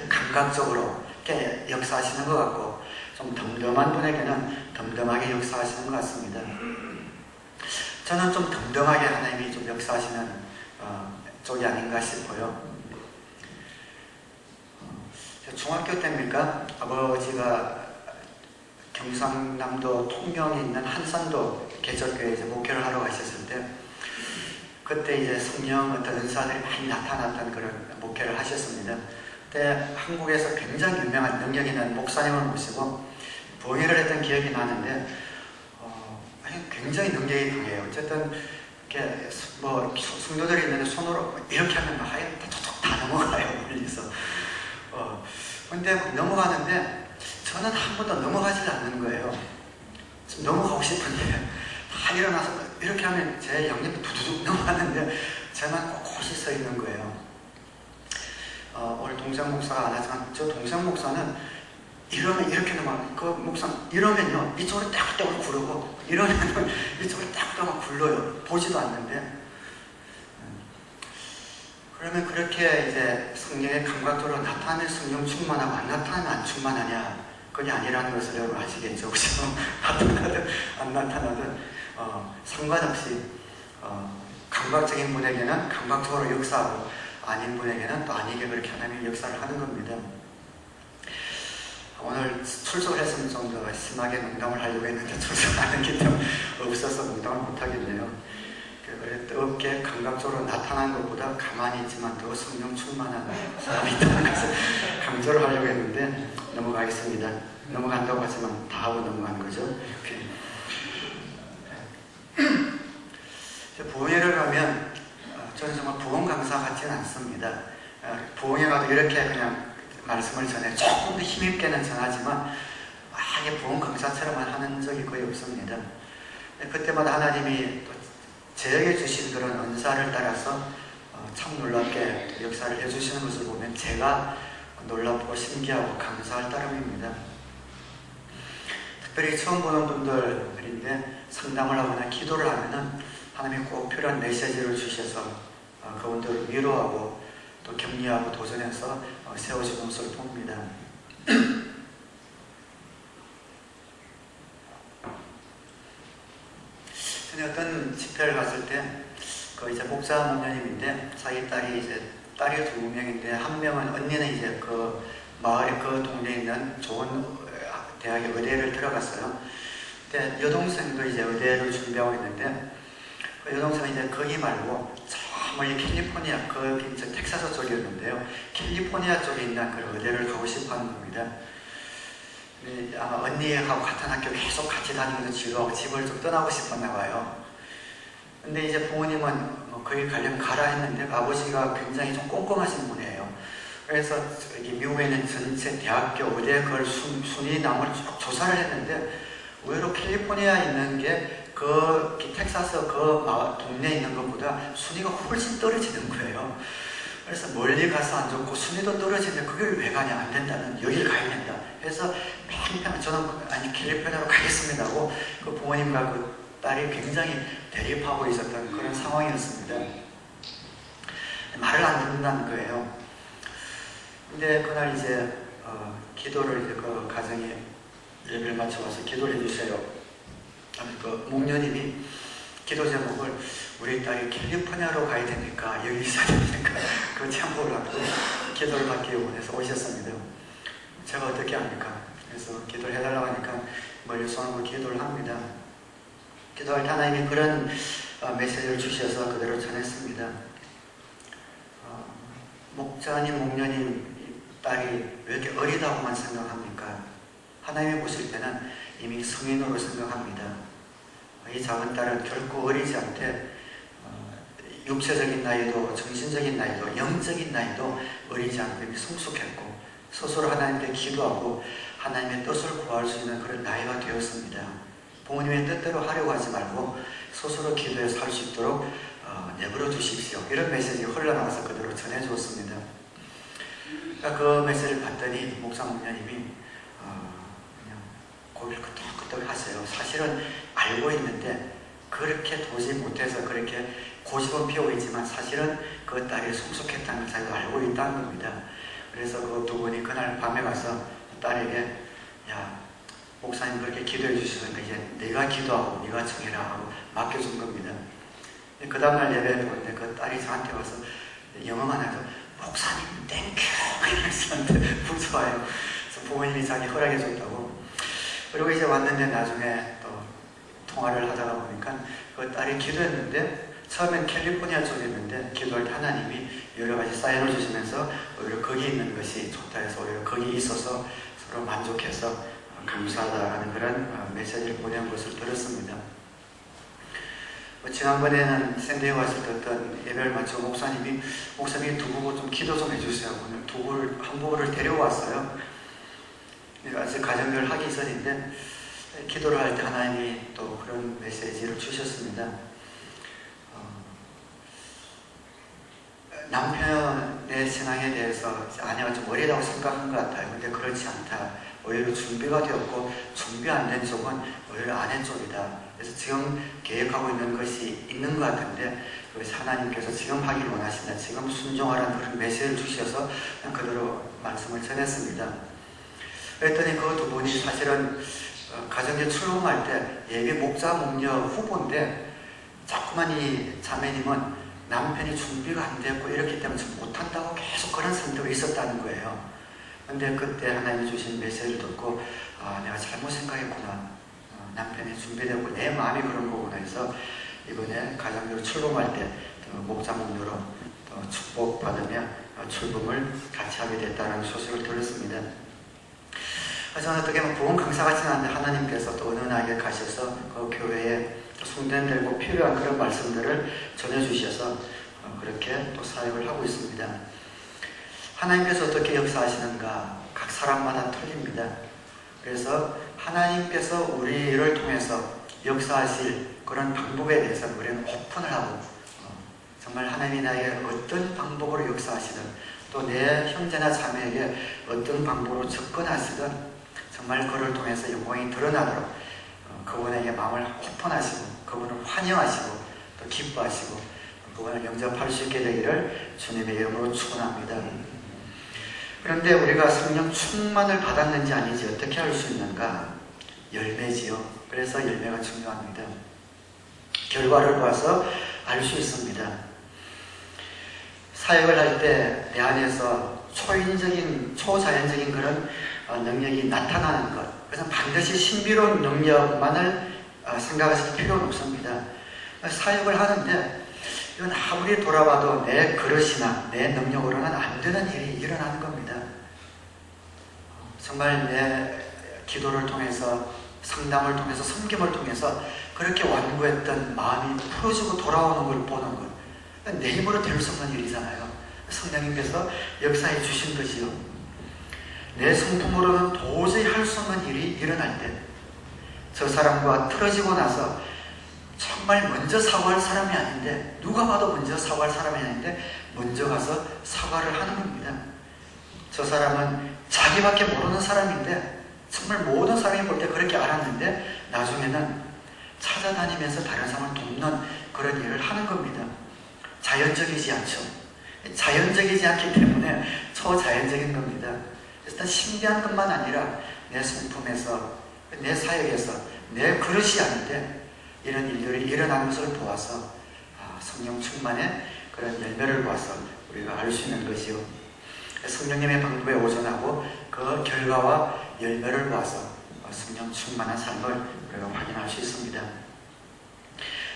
감각적으로 이렇게 역사하시는 것 같고, 좀 덤덤한 분에게는 덤덤하게 역사하시는 것 같습니다. 저는 좀 덤덤하게 하나님이 좀 역사하시는 쪽이 아닌가 싶어요. 중학교 때입니까? 아버지가 경상남도 통영에 있는 한산도 개척교회에 이제 목회를 하러 가셨을 때, 그때 이제 성령 어떤 은사들이 많이 나타났던 그런 목회를 하셨습니다. 그때 한국에서 굉장히 유명한 능력 있는 목사님을 모시고 부흥회를 했던 기억이 나는데, 굉장히 능력이 강해요. 어쨌든 이렇게 뭐 성도들이 있는데 손으로 이렇게 하면 막 다 넘어가요, 멀리서. 근데 넘어가는데 저는 한 번도 넘어가지 않는 거예요. 좀 넘어가고 싶은데 다 일어나서 이렇게 하면 제 양옆에 두두둑 넘어가는데 저만 꼿꼿이 서 있는 거예요. 오늘 동생 목사가 안 하지만 저 동생 목사는 이러면 이렇게 넘어가요. 그 목사 이러면요 이쪽으로 딱 굴르고, 이러면 이쪽으로 딱 굴러요. 보지도 않는데. 그러면 그렇게 이제 성령의 감각적으로 나타나면 성령 충만하고 안 나타나면 안 충만하냐? 그게 아니라는 것을 여러분 아시겠죠? 그죠? 나타나든 안 나타나든 상관없이 감각적인 분에게는 감각적으로 역사하고 아닌 분에게는 또 아니게 그렇게 하나님의 역사를 하는 겁니다. 오늘 출석을 했으면 좀 더 심하게 농담을 하려고 했는데 출석 안 했기 때문에 없어서 농담을 못하겠네요. 그래, 뜨겁게 감각적으로 나타난 것보다 가만히 있지만 더 성령 충만한 사람이 있다는 것을 강조를 하려고 했는데 넘어가겠습니다. 넘어간다고 하지만 다 하고 넘어간 거죠. 부흥회를 가면 저는 정말 부흥 강사 같지는 않습니다. 부흥회 가도 이렇게 그냥 말씀을 전해 조금 더 힘있게는 전하지만 이게 부흥 강사처럼만 하는 적이 거의 없습니다. 그때마다 하나님이 또 저에게 주신 그런 은사를 따라서 참 놀랍게 역사를 해주시는 것을 보면 제가 놀랍고 신기하고 감사할 따름입니다. 특별히 처음 보는 분들인데 상담을 하거나 기도를 하면은 하나님이 꼭 필요한 메시지를 주셔서 그분들을 위로하고 또 격려하고 도전해서 세워주는 것을 봅니다. 어떤 집회를 갔을 때, 이제 목사 목녀님인데, 자기 딸이 이제, 딸이 2명인데, 한 명은, 언니는 이제 그 마을에 그 동네에 있는 좋은 대학에 의대를 들어갔어요. 근데 여동생도 이제 의대를 준비하고 있는데, 그 여동생은 이제 거기 말고, 저 멀리 캘리포니아, 저 텍사스 쪽이었는데요. 캘리포니아 쪽에 있는 그 의대를 가고 싶어 하는 겁니다. 아마 언니하고 같은 학교 계속 같이 다니면서 지루하고 집을 좀 떠나고 싶었나 봐요. 근데 이제 부모님은 거기 가려면 가라 했는데 아버지가 굉장히 좀 꼼꼼하신 분이에요. 그래서 미국에 있는 전체 대학교 의대 그걸 순위남을 쭉 조사를 했는데 의외로 캘리포니아에 있는 게 그 텍사스 그 동네에 있는 것보다 순위가 훨씬 떨어지는 거예요. 그래서 멀리 가서 안 좋고 순위도 떨어지는데 그걸 왜 가냐, 안 된다는, 여기를 가야 된다 해서 팽팽 저는 아니 캘리포니아로 가겠습니다 하고 그 부모님과 그 딸이 굉장히 대립하고 있었던 그런 상황이었습니다. 말을 안 듣는다는 거예요. 근데 그날 이제 기도를 이제 그 가정에 예배를 마쳐 와서 기도를 해주세요. 그 목녀님이 기도 제목을 우리 딸이 캘리포니아로 가야 되니까 여기 있어야 되니까 그 참고를 하고 기도를 받기 원해서 오셨습니다. 제가 어떻게 합니까? 그래서 기도를 해달라고 하니까 멀리 손으로 기도를 합니다. 기도할 때 하나님이 그런 메시지를 주셔서 그대로 전했습니다. 목자님, 목녀님 딸이 왜 이렇게 어리다고만 생각합니까? 하나님이 보실 때는 이미 성인으로 생각합니다. 이 작은 딸은 결코 어리지 않게 육체적인 나이도 정신적인 나이도 영적인 나이도 어리지 않고 이미 성숙했고 스스로 하나님께 기도하고 하나님의 뜻을 구할 수 있는 그런 나이가 되었습니다. 부모님의 뜻대로 하려고 하지 말고 스스로 기도해서 할 수 있도록 내버려 두십시오. 이런 메시지가 흘러나와서 그대로 전해주었습니다. 그러니까 그 메시지를 봤더니 목사 목녀님이 그냥 고개를 끄덕끄덕 하세요. 사실은 알고 있는데 그렇게 도저히 못해서 그렇게 고집은 피우고 있지만 사실은 그 딸이 성숙했다는 걸 자기가 알고 있다는 겁니다. 그래서 그 두 분이 그날 밤에 가서 딸에게 야 목사님 그렇게 기도해 주시니까 이제 네가 기도하고 네가 정해라 하고 맡겨준 겁니다. 그 다음날 예배에 보는데 그 딸이 저한테 와서 영어만 해서 목사님 땡큐 이러면서 저한테 부서와요. 그래서 부모님이 자기 허락해 줬다고. 그리고 이제 왔는데 나중에 또 통화를 하다가 보니까 그 딸이 기도했는데 처음엔 캘리포니아 쪽에 있는데 기도할 때 하나님이 여러 가지 사인을 주시면서 오히려 거기 있는 것이 좋다 해서 오히려 거기 있어서 서로 만족해서 감사하다라는 그런 메시지를 보낸 것을 들었습니다. 지난번에는 샌디에 왔을 때 어떤 예배를 마치고 목사님이 두 부부 좀 기도 좀 해주세요. 오늘 한 부부를 데려왔어요. 아직 가정교를 하기 전인데 기도를 할 때 하나님이 또 그런 메시지를 주셨습니다. 남편의 신앙에 대해서 아내가 좀 어리다고 생각한 것 같아요. 근데 그렇지 않다. 오히려 준비가 되었고 준비 안 된 쪽은 오히려 아내 쪽이다. 그래서 지금 계획하고 있는 것이 있는 것 같은데 그것이 하나님께서 지금 하길 원하신다. 지금 순종하라는 그런 메시지를 주셔서 그대로 말씀을 전했습니다. 그랬더니 그 두 분이 사실은 가정에 출범할 때 예비 목자 목녀 후보인데 자꾸만 이 자매님은 남편이 준비가 안 됐고 이렇기 때문에 못한다고 계속 그런 상태로 있었다는 거예요. 근데 그때 하나님이 주신 메시지를 듣고 내가 잘못 생각했구나. 남편이 준비되고 내 마음이 그런 거구나 해서 이번에 가정교로 출범할 때 목자 목녀로 축복받으며 출범을 같이 하게 됐다는 소식을 들었습니다. 저는 어떻게 보면 부흥 강사 같지는 않은데 하나님께서 또 은은하게 가셔서 그 교회에 성전되고 필요한 그런 말씀들을 전해주셔서 그렇게 또 사역을 하고 있습니다. 하나님께서 어떻게 역사하시는가 각 사람마다 틀립니다. 그래서 하나님께서 우리를 통해서 역사하실 그런 방법에 대해서 우리는 오픈을 하고 정말 하나님이 나에게 어떤 방법으로 역사하시든 또 내 형제나 자매에게 어떤 방법으로 접근하시든 정말 그를 통해서 영광이 드러나도록 그분에게 마음을 오픈하시고 그분을 환영하시고 또 기뻐하시고 그분을 영접할 수 있게 되기를 주님의 이름으로 축원합니다. 그런데 우리가 성령 충만을 받았는지 아닌지 어떻게 알 수 있는가? 열매지요. 그래서 열매가 중요합니다. 결과를 봐서 알 수 있습니다. 사역을 할 때 내 안에서 초자연적인 그런 능력이 나타나는 것. 그래서 반드시 신비로운 능력만을 생각하실 필요는 없습니다. 사역을 하는데 이건 아무리 돌아봐도 내 그릇이나 내 능력으로는 안 되는 일이 일어나는 겁니다. 정말 내 기도를 통해서 상담을 통해서 섬김을 통해서 그렇게 완고했던 마음이 풀어지고 돌아오는 걸 보는 것. 내 힘으로 될 수 없는 일이잖아요. 성령님께서 역사해 주신 것이요. 내 성품으로는 도저히 할 수 없는 일이 일어날 때 저 사람과 틀어지고 나서 정말 먼저 사과할 사람이 아닌데 누가 봐도 먼저 사과할 사람이 아닌데 먼저 가서 사과를 하는 겁니다. 저 사람은 자기밖에 모르는 사람인데 정말 모든 사람이 볼 때 그렇게 알았는데 나중에는 찾아다니면서 다른 사람을 돕는 그런 일을 하는 겁니다. 자연적이지 않죠. 자연적이지 않기 때문에 초자연적인 겁니다. 일단 신비한 것만 아니라 내 성품에서 내 사역에서 내 그릇이 아닌데 이런 일들이 일어나는 것을 보아서 성령 충만의 그런 열매를 보아서 우리가 알 수 있는 것이요. 성령님의 방법에 오전하고 그 결과와 열매를 보아서 성령 충만한 삶을 우리가 확인할 수 있습니다.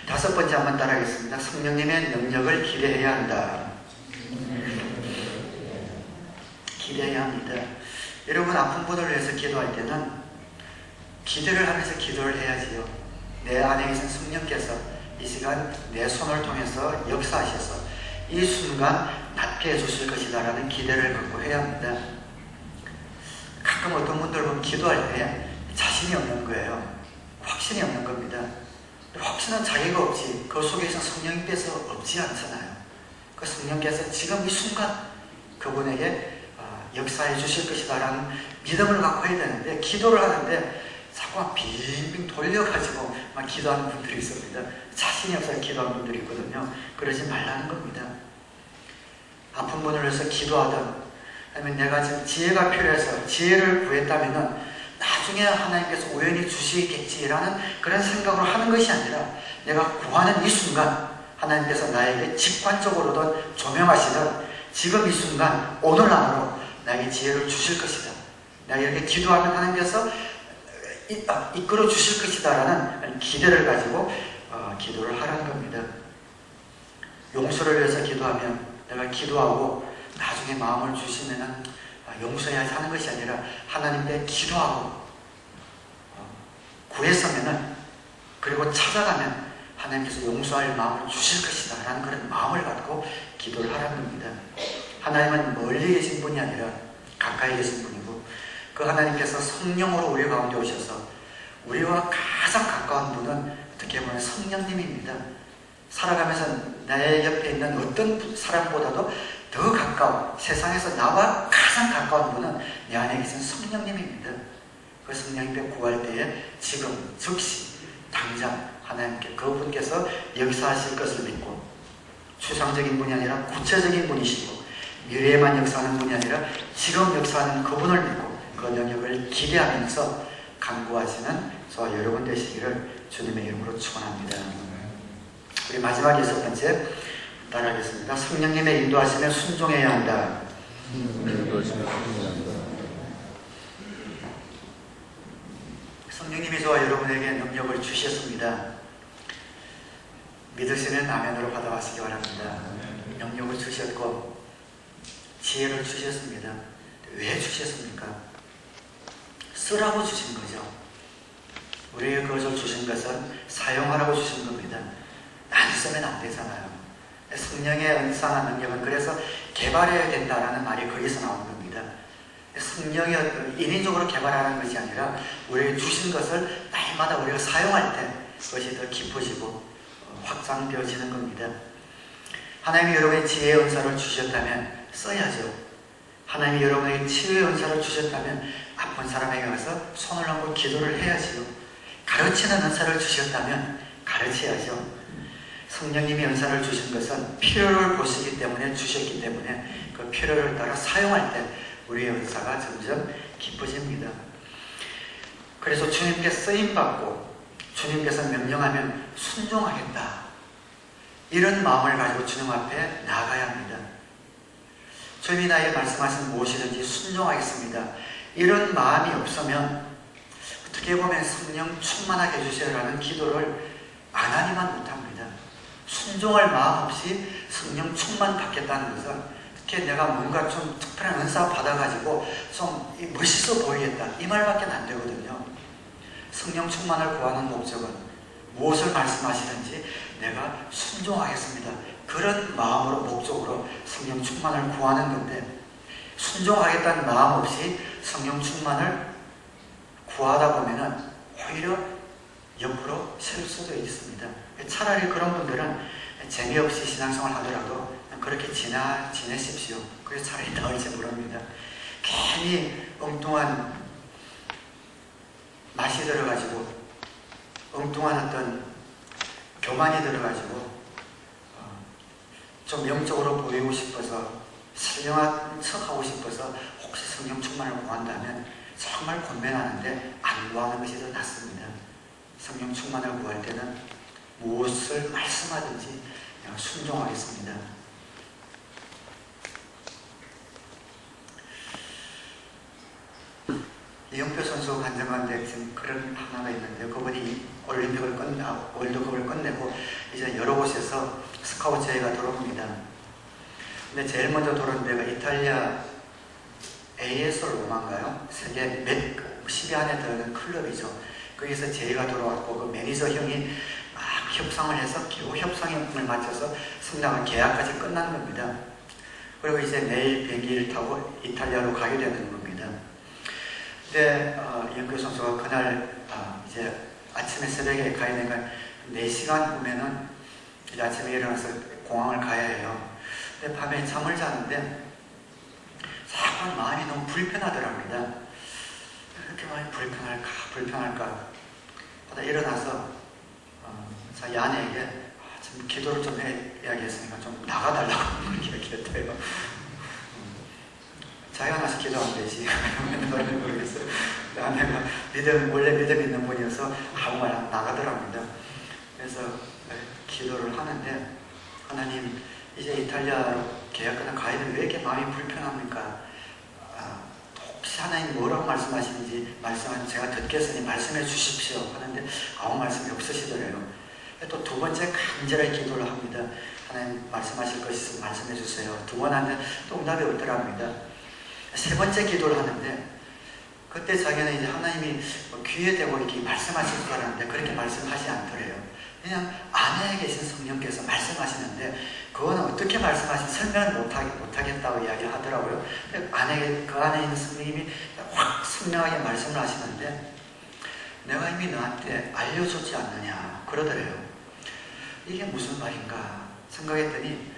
다섯 번째 한번 따라하겠습니다. 성령님의 능력을 기대해야 한다. 기대해야 합니다. 여러분 아픈 분을 위해서 기도할 때는 기대를 하면서 기도를 해야지요. 내 안에 계신 성령께서 이 시간 내 손을 통해서 역사하셔서 이 순간 낫게 해주실 것이다 라는 기대를 갖고 해야 합니다. 가끔 어떤 분들 보면 기도할 때 자신이 없는 거예요. 확신이 없는 겁니다. 확신은 자기가 없지 그 속에서 성령님께서 없지 않잖아요. 그 성령께서 지금 이 순간 그분에게 역사해 주실 것이다 라는 믿음을 갖고 해야 되는데, 기도를 하는데 자꾸 빙빙 돌려가지고 막 기도하는 분들이 있습니다. 자신이 없어서 기도하는 분들이 있거든요. 그러지 말라는 겁니다. 아픈 분을 위해서 기도하든, 아니면 내가 지금 지혜가 필요해서 지혜를 구했다면은 나중에 하나님께서 우연히 주시겠지라는 그런 생각으로 하는 것이 아니라, 내가 구하는 이 순간 하나님께서 나에게 직관적으로든 조명하시든 지금 이 순간 오늘 안으로 나에게 지혜를 주실 것이다, 내가 이렇게 기도하면 하나님께서 이끌어 주실 것이다 라는 기대를 가지고 기도를 하라는 겁니다. 용서를 위해서 기도하면 내가 기도하고 나중에 마음을 주시면 용서해야지 하는 것이 아니라, 하나님께 기도하고 구했으면은, 그리고 찾아가면 하나님께서 용서할 마음을 주실 것이다 라는 그런 마음을 갖고 기도를 하라는 겁니다. 하나님은 멀리 계신 분이 아니라 가까이 계신 분이고, 그 하나님께서 성령으로 우리 가운데 오셔서 우리와 가장 가까운 분은 어떻게 보면 성령님입니다. 살아가면서 내 옆에 있는 어떤 사람보다도 더 가까운, 세상에서 나와 가장 가까운 분은 내 안에 계신 성령님입니다. 그 성령님께 구할 때에 지금 즉시 당장 하나님께 그분께서 역사하실 것을 믿고, 추상적인 분이 아니라 구체적인 분이시고 미래에만 역사하는 분이 아니라 지금 역사하는 그분을 믿고 그 능력을 기대하면서 간구하시는 저와 여러분 되시기를 주님의 이름으로 축원합니다. 우리 마지막 6번째 따라하겠습니다. 성령님의 인도하심에 순종해야 한다. 성령님이 저와 여러분에게 능력을 주셨습니다. 믿으시는 아멘으로 받아가시기 바랍니다. 능력을 주셨고 지혜를 주셨습니다. 왜 주셨습니까? 쓰라고 주신 거죠. 우리에게 그것을 주신 것은 사용하라고 주신 겁니다. 안 쓰면 안 되잖아요. 성령의 은사나 능력은 그래서 개발해야 된다라는 말이 거기서 나오는 겁니다. 성령이 인위적으로 개발하는 것이 아니라 우리에게 주신 것을 날마다 우리가 사용할 때 그것이 더 깊어지고 확장되어지는 겁니다. 하나님이 여러분의 지혜의 은사를 주셨다면 써야죠. 하나님이 여러분에게 치유의 은사를 주셨다면 아픈 사람에게 가서 손을 얹고 기도를 해야지요. 가르치는 은사를 주셨다면 가르쳐야죠. 성령님이 은사를 주신 것은 필요를 보시기 때문에 주셨기 때문에 그 필요를 따라 사용할 때 우리의 은사가 점점 깊어집니다. 그래서 주님께 쓰임받고 주님께서 명령하면 순종하겠다, 이런 마음을 가지고 주님 앞에 나아가야 합니다. 주님이 나에게 말씀하신 무엇이든지 순종하겠습니다, 이런 마음이 없으면 어떻게 보면 성령 충만하게 해주세요라는 기도를 안 하니만 못합니다. 순종할 마음 없이 성령 충만 받겠다는 것은 특히 내가 뭔가 좀 특별한 은사 받아가지고 좀 멋있어 보이겠다, 이 말밖에 안 되거든요. 성령 충만을 구하는 목적은 무엇을 말씀하시든지 내가 순종하겠습니다, 그런 마음으로 목적으로 성령 충만을 구하는 건데, 순종하겠다는 마음 없이 성령 충만을 구하다 보면은 오히려 옆으로 셀 수도 있습니다. 차라리 그런 분들은 재미없이 신앙생활 하더라도 그렇게 지내십시오. 그게 차라리 나을지 모릅니다. 괜히 엉뚱한 맛이 들어가지고, 엉뚱한 어떤 교만이 들어가지고 좀 영적으로 보이고 싶어서, 신령한 척하고 싶어서 혹시 성령 충만을 구한다면 정말 권면하는데 안 구하는 것이 더 낫습니다. 성령 충만을 구할 때는 무엇을 말씀하든지 그냥 순종하겠습니다. 이영표 선수 간증하는데 지금 그런 하나가 있는데요. 그분이 월드컵을 끝내고 이제 여러 곳에서 스카우트 제의가 들어옵니다. 근데 제일 먼저 들어온 데가 이탈리아 AS 로마인가요? 세계 10위 안에 드는 클럽이죠. 거기서 제의가 들어왔고 그 매니저 형이 막 협상을 해서 겨우 협상을 마쳐서 승낙한 계약까지 끝난 겁니다. 그리고 이제 내일 비행기를 타고 이탈리아로 가게 되는 겁니다. 근데 이영표 선수가 그날 이제 아침에 새벽에 가야 되니까 4시간 후면은 이제 아침에 일어나서 공항을 가야 해요. 근데 밤에 잠을 자는데 자꾸 마음이 너무 불편하더랍니다. 이렇게 많이 불편할까 하다 일어나서 자기 아내에게 좀 기도를 좀 해야겠으니까 좀 나가달라고 그렇게 얘기했대요. 자기가 나서 기도하면 되지. 모르겠어요. 아내가 원래 믿음 있는 분이어서 아무 말 안 나가더랍니다. 그래서 기도를 하는데, 하나님, 이제 이탈리아로 계약하는 가이드 왜 이렇게 마음이 불편합니까? 혹시 하나님 뭐라고 말씀하시는지 말씀은 제가 듣겠으니 말씀해 주십시오 하는데 아무 말씀이 없으시더래요. 또 두 번째 간절하게 기도를 합니다. 하나님 말씀하실 것이 있으면 말씀해 주세요. 두 번 하는데 또 응답이 없더랍니다. 세 번째 기도를 하는데 그때 자기는 이제 하나님이 귀에 대고 이렇게 말씀하실 줄 알았는데 그렇게 말씀하지 않더래요. 그냥 안에 계신 성령께서 말씀하시는데 그거는 어떻게 말씀하시는지 설명을 못하겠다고 이야기를 하더라고요. 그 안에 있는 성령님이 확 선명하게 말씀을 하시는데 내가 이미 너한테 알려줬지 않느냐 그러더래요. 이게 무슨 말인가 생각했더니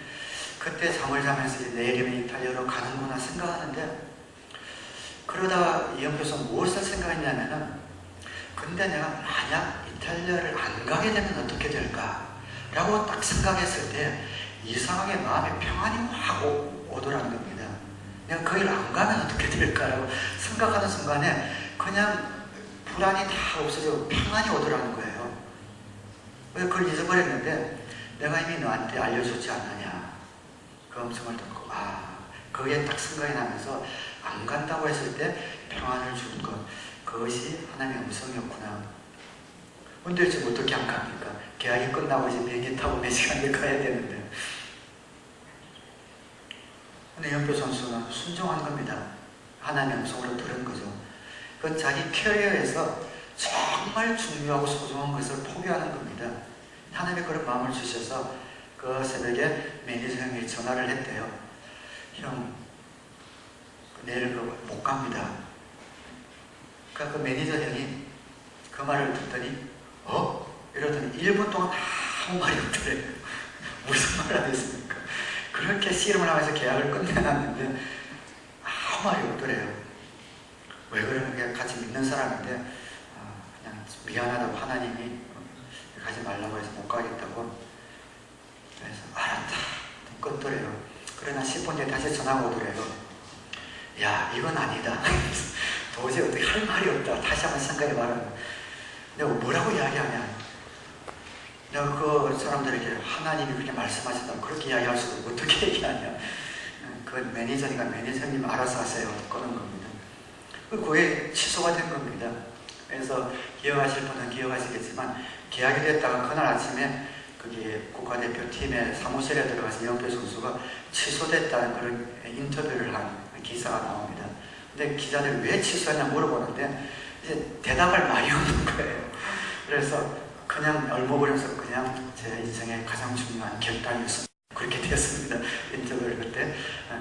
그때 잠을 자면서 내일이면 이탈리아로 가는구나 생각하는데 그러다가 이영표서 무엇을 생각했냐면은 근데 내가 만약 이탈리아를 안 가게 되면 어떻게 될까? 라고 딱 생각했을 때 이상하게 마음에 평안이 확 오더라는 겁니다. 내가 거기를 안 가면 어떻게 될까라고 생각하는 순간에 그냥 불안이 다 없어지고 평안이 오더라는 거예요. 왜 그걸 잊어버렸는데 내가 이미 너한테 알려줬지 않느냐. 그 음성을 듣고 거기에 딱 생각이 나면서 안 간다고 했을 때 평안을 주는 것, 그것이 하나님의 음성이었구나. 근데 지금 어떻게 안 갑니까? 계약이 끝나고 이제 비행기 타고 4시간 뒤에 가야 되는데. 근데 영표 선수는 순종한 겁니다. 하나님의 음성으로 들은 거죠. 그건 자기 캐리어에서 정말 중요하고 소중한 것을 포기하는 겁니다. 하나님이 그런 마음을 주셔서 그 새벽에 매니저 형이 전화를 했대요. 형, 내일 못 갑니다. 그러니까 그 매니저 형이 그 말을 듣더니 이러더니 1분 동안 아무 말이 없더래요. 무슨 말 하겠습니까? 그렇게 씨름을 하면서 계약을 끝내놨는데 아무 말이 없더래요. 왜 그러는 같이 믿는 사람인데 그냥 미안하다고 하나님이 가지 말라고 해서 못 가겠다고. 그래서 알았다 끊더래요. 그러나 10분 뒤에 다시 전화가 오더래요. 야, 이건 아니다. 도저히 어떻게 할 말이 없다. 다시 한번 생각해봐라. 내가 뭐라고 이야기하냐. 내가 그 사람들에게 하나님이 그렇게 말씀하신다고 그렇게 이야기할 수도 어떻게 얘기하냐. 그 매니저니까 매니저님 알아서 하세요. 그런 겁니다. 그게 취소가 된 겁니다. 그래서 기억하실 분은 기억하시겠지만 계약이 됐다가 그날 아침에 거기 국가대표팀의 사무실에 들어가서 이영표 선수가 취소됐다는 그런 인터뷰를 한 기사가 나옵니다. 근데 기자들이 왜 취소했냐 물어보는데 이제 대답할 말이 없는 거예요. 그래서 그냥 얼버무려서 그냥 제 인생의 가장 중요한 결단이었습니다. 그렇게 되었습니다. 인터뷰를 그때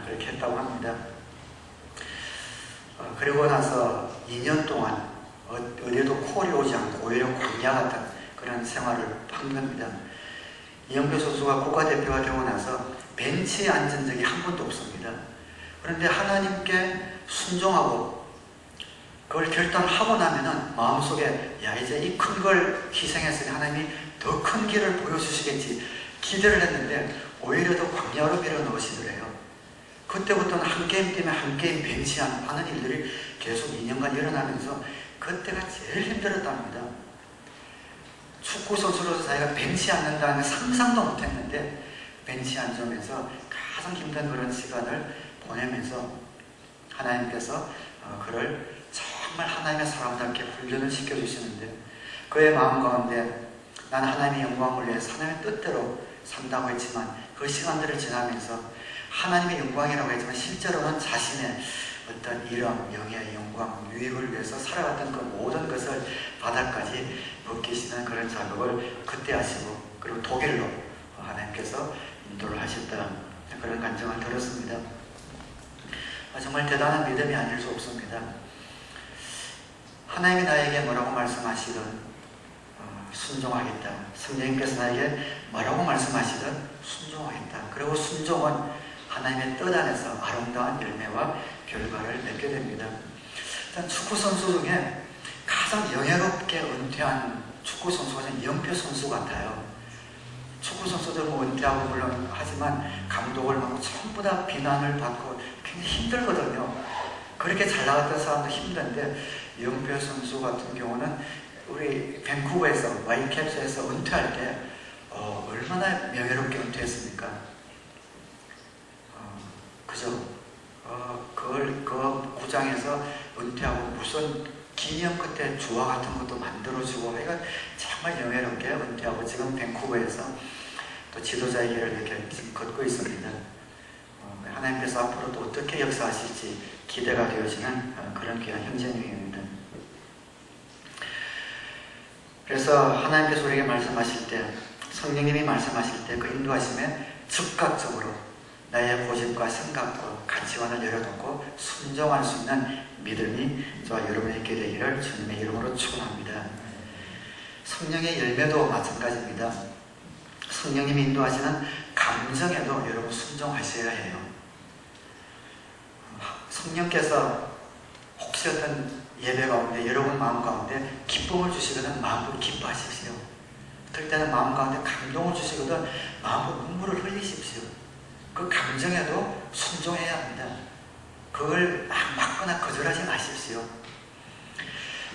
그렇게 했다고 합니다. 그리고 나서 2년 동안 어디에도 콜이 오지 않고 오히려 광야 같은 그런 생활을 한 겁니다. 이영표 선수가 국가대표가 되고 나서 벤치에 앉은 적이 한 번도 없습니다. 그런데 하나님께 순종하고 그걸 결단하고 나면은 마음속에 이제 이 큰 걸 희생했으니 하나님이 더 큰 길을 보여주시겠지 기대를 했는데 오히려 더 광야로 밀어 넣으시더래요. 그때부터는 한 게임 때문에 한 게임 벤치하는 일들이 계속 2년간 일어나면서 그때가 제일 힘들었답니다. 축구 선수로서 자기가 벤치 앉는다는 걸 상상도 못했는데 벤치 앉으면서 가장 힘든 그런 시간을 보내면서 하나님께서 그를 정말 하나님의 사람답게 훈련을 시켜주시는데 그의 마음 가운데 난 하나님의 영광을 위해서 하나님의 뜻대로 산다고 했지만 그 시간들을 지나면서 하나님의 영광이라고 했지만 실제로는 자신의 어떤 이름, 명예, 영광, 유익을 위해서 살아갔던 그 모든 것을 바닥까지 벗기시는 그런 작업을 그때 하시고 그리고 독일로 하나님께서 인도를 하셨다, 그런 간증을 들었습니다. 정말 대단한 믿음이 아닐 수 없습니다. 하나님이 나에게 뭐라고 말씀하시든 순종하겠다. 성령님께서 나에게 뭐라고 말씀하시든 순종하겠다. 그리고 순종은 하나님의 뜻 안에서 아름다운 열매와 결과를 맺게 됩니다. 일단 축구 선수 중에 가장 영예롭게 은퇴한 축구 선수가 영표 선수 같아요. 축구 선수들은 은퇴하고 물론 하지만 감독을 하고 전부 다 비난을 받고 굉장히 힘들거든요. 그렇게 잘 나갔던 사람도 힘든데 영표 선수 같은 경우는 우리 밴쿠버에서 와이캡스에서 은퇴할 때 얼마나 명예롭게 은퇴했습니까? 그죠? 그 구장에서 은퇴하고 무슨 기념 끝에 주화 같은 것도 만들어주고, 그러니까 정말 영예롭게 은퇴하고 지금 밴쿠버에서 또 지도자의 길을 이렇게 지금 걷고 있습니다. 하나님께서 앞으로 또 어떻게 역사하실지 기대가 되어지는 그런 귀한 형제님입니다. 그래서 하나님께서 우리에게 말씀하실 때, 성령님이 말씀하실 때 그 인도하심에 즉각적으로 나의 고집과 생각과 가치관을 열어놓고 순종할 수 있는 믿음이 저와 여러분의 있게 되기를 주님의 이름으로 축원합니다. 성령의 열매도 마찬가지입니다. 성령님이 인도하시는 감정에도 여러분 순종하셔야 해요. 성령께서 혹시 어떤 예배 가운데 여러분 마음 가운데 기쁨을 주시거든 마음으로 기뻐하십시오. 어떨 때는 마음 가운데 감동을 주시거든 마음으로 눈물을 흘리십시오. 그 감정에도 순종해야 합니다. 그걸 막거나 거절하지 마십시오.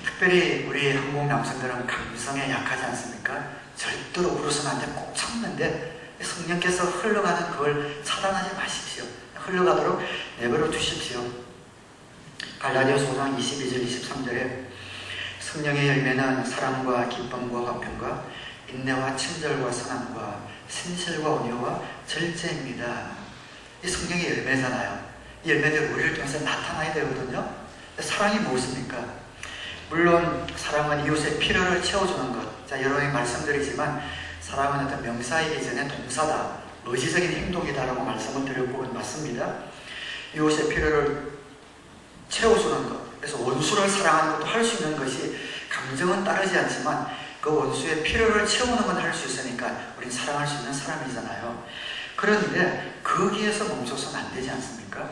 특별히 우리 한국 남성들은 감성에 약하지 않습니까? 절대로 울어서는 안 돼, 꼭 참는데 성령께서 흘러가는 그걸 차단하지 마십시오. 흘러가도록 내버려 두십시오. 갈라디아서 5장 22절 23절에 성령의 열매는 사랑과 기쁨과 화평과 인내와 친절과 선함과 신실과 온유와 절제입니다. 이 성령의 열매잖아요. 이 열매들이 우리를 통해서 나타나야 되거든요. 사랑이 무엇입니까? 물론 사랑은 이웃의 필요를 채워주는 것. 자, 여러 번 말씀드리지만 사랑은 어떤 명사이기 전에 동사다, 의지적인 행동이다라고 말씀을 드렸고 맞습니다. 이웃의 필요를 채워주는 것. 그래서 원수를 사랑하는 것도 할 수 있는 것이 감정은 따르지 않지만 그 원수의 필요를 채우는 건 할 수 있으니까 우린 사랑할 수 있는 사람이잖아요. 그런데 거기에서 멈춰서는 안 되지 않습니까?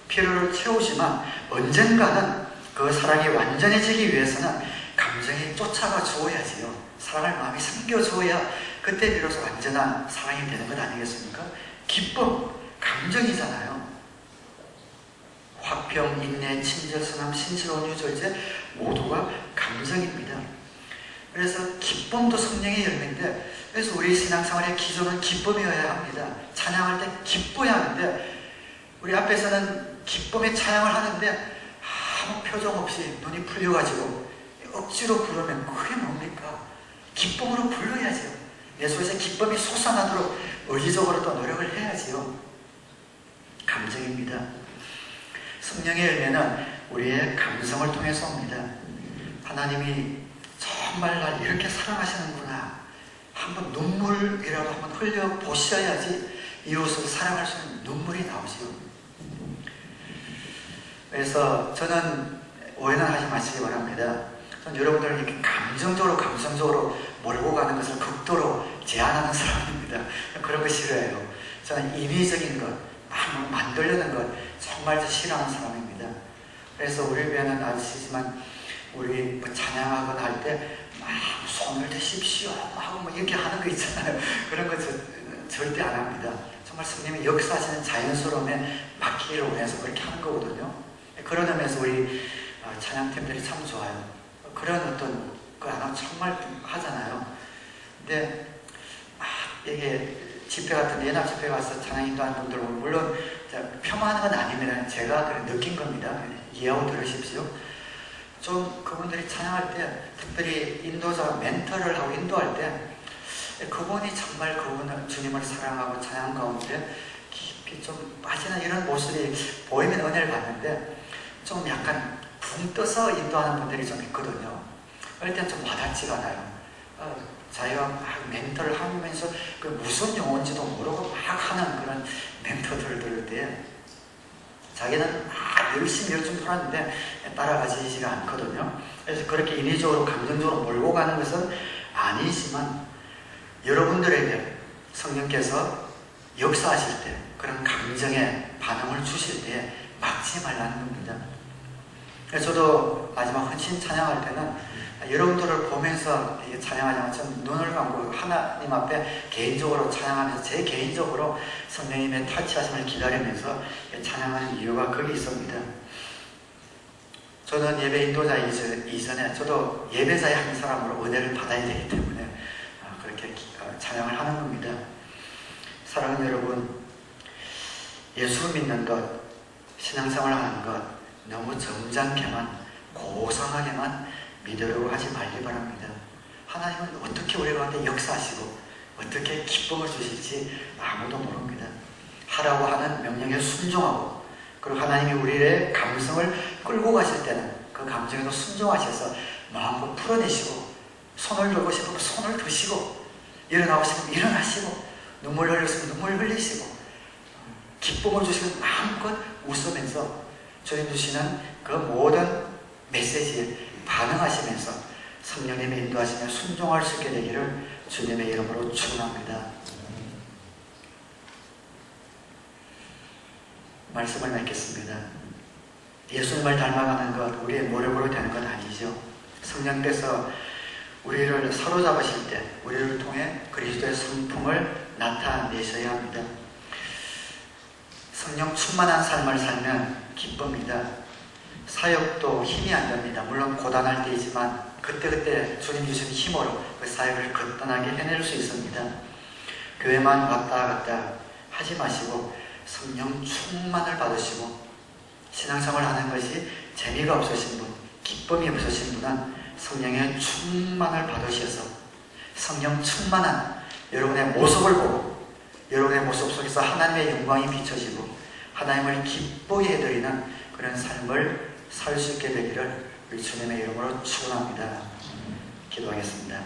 필요를 채우지만 언젠가는 그 사랑이 완전해지기 위해서는 감정이 쫓아가 주어야지요. 사랑할 마음이 생겨줘야 그때 비로소 완전한 사랑이 되는 것 아니겠습니까? 기쁨, 감정이잖아요. 화평, 인내, 친절, 선함, 신실, 온유, 절제 모두가 감정입니다. 그래서 기쁨도 성령의 열매인데, 그래서 우리 신앙생활의 기조는 기쁨이어야 합니다. 찬양할 때 기뻐야 하는데 우리 앞에서는 기쁨의 찬양을 하는데 아무 표정 없이 눈이 풀려가지고 억지로 부르면 그게 뭡니까? 기쁨으로 불러야지요. 내 속에서 기쁨이 솟아나도록 의지적으로 또 노력을 해야지요. 감정입니다. 성령의 열매는 우리의 감성을 통해서 옵니다. 하나님이 정말 날 이렇게 사랑하시는구나, 한번 눈물이라도 한번 흘려보셔야지 이웃을 사랑할 수 있는 눈물이 나오지요. 그래서 저는 오해는 하지 마시기 바랍니다. 저는 여러분들을 이렇게 감정적으로 감성적으로 몰고 가는 것을 극도로 제한하는 사람입니다. 그런 거 싫어해요. 저는 인위적인 것, 막 만들려는 것 정말 싫어하는 사람입니다. 그래서 우리 교회는 아시지만 우리 찬양하거나 할 때 막 손을 대십시오 하고 뭐 이렇게 하는 거 있잖아요. 그런 거 절대 안 합니다. 정말 성령이 역사하시는 자연스러움에 맡기기를 원해서 그렇게 하는 거거든요. 그런 의미에서 우리 찬양팀들이 참 좋아요. 그런 어떤 거 하나 정말 하잖아요. 근데 이게 집회 같은 연합 집회 가서 찬양 인도하는 분들 물론 폄하하는 건 아닙니다. 제가 그래 느낀 겁니다. 이해하고 들으십시오. 좀 그분들이 찬양할 때, 특별히 인도자 멘터를 하고 인도할 때 그분이 정말 그분을 주님을 사랑하고 찬양 가운데 깊이 좀 빠지는 이런 모습이 보이면 은혜를 받는데 좀 약간 붕 떠서 인도하는 분들이 좀 있거든요. 그럴 땐 좀 와닿지가 않아요. 자기가 막 멘토를 하면서 그 무슨 용어인지도 모르고 막 하는 그런 멘토들을 들을 때 자기는 열심히 하는데 따라가지지가 않거든요. 그래서 그렇게 인위적으로 감정적으로 몰고 가는 것은 아니지만 여러분들에게 성령께서 역사하실 때 그런 감정에 반응을 주실 때 막지 말라는 겁니다. 그래서 저도 마지막 헌신 찬양할 때는 여러분들을 보면서 찬양하지만 좀 눈을 감고 하나님 앞에 개인적으로 찬양하면서 제 개인적으로 성령님의 타치하심을 기다리면서 찬양하는 이유가 거기 있습니다. 저는 예배 인도자 이전에 저도 예배자의 한 사람으로 은혜를 받아야 되기 때문에 그렇게 찬양을 하는 겁니다. 사랑하는 여러분, 예수 믿는 것, 신앙생활 하는 것 너무 점잖게만 고상하게만 믿으려고 하지 말기 바랍니다. 하나님은 어떻게 우리 가운데 역사하시고 어떻게 기쁨을 주실지 아무도 모릅니다. 하라고 하는 명령에 순종하고 그리고 하나님이 우리의 감성을 끌고 가실 때는 그 감정에도 순종하셔서 마음껏 풀어내시고 손을 들고 싶으면 손을 드시고 일어나고 싶으면 일어나시고 눈물 흘리고 싶으면 눈물 흘리시고 기쁨을 주시면 마음껏 웃으면서 주님 주시는 그 모든 메시지에 반응하시면서 성령님의 인도하시며 순종할 수 있게 되기를 주님의 이름으로 축원합니다. 말씀을 맺겠습니다. 예수님을 닮아가는 것 우리의 노력으로 되는 건 아니죠. 성령께서 우리를 사로잡으실 때 우리를 통해 그리스도의 성품을 나타내셔야 합니다. 성령 충만한 삶을 살면 기쁩니다. 사역도 힘이 안 됩니다. 물론 고단할 때이지만 그때그때 주님 주신 힘으로 그 사역을 거뜬하게 해낼 수 있습니다. 교회만 왔다 갔다 하지 마시고 성령 충만을 받으시고 신앙생활을 하는 것이 재미가 없으신 분, 기쁨이 없으신 분은 성령의 충만을 받으셔서 성령 충만한 여러분의 모습을 보고 여러분의 모습 속에서 하나님의 영광이 비춰지고 하나님을 기쁘게 해드리는 그런 삶을 살 수 있게 되기를 우리 주님의 이름으로 축원합니다. 기도하겠습니다.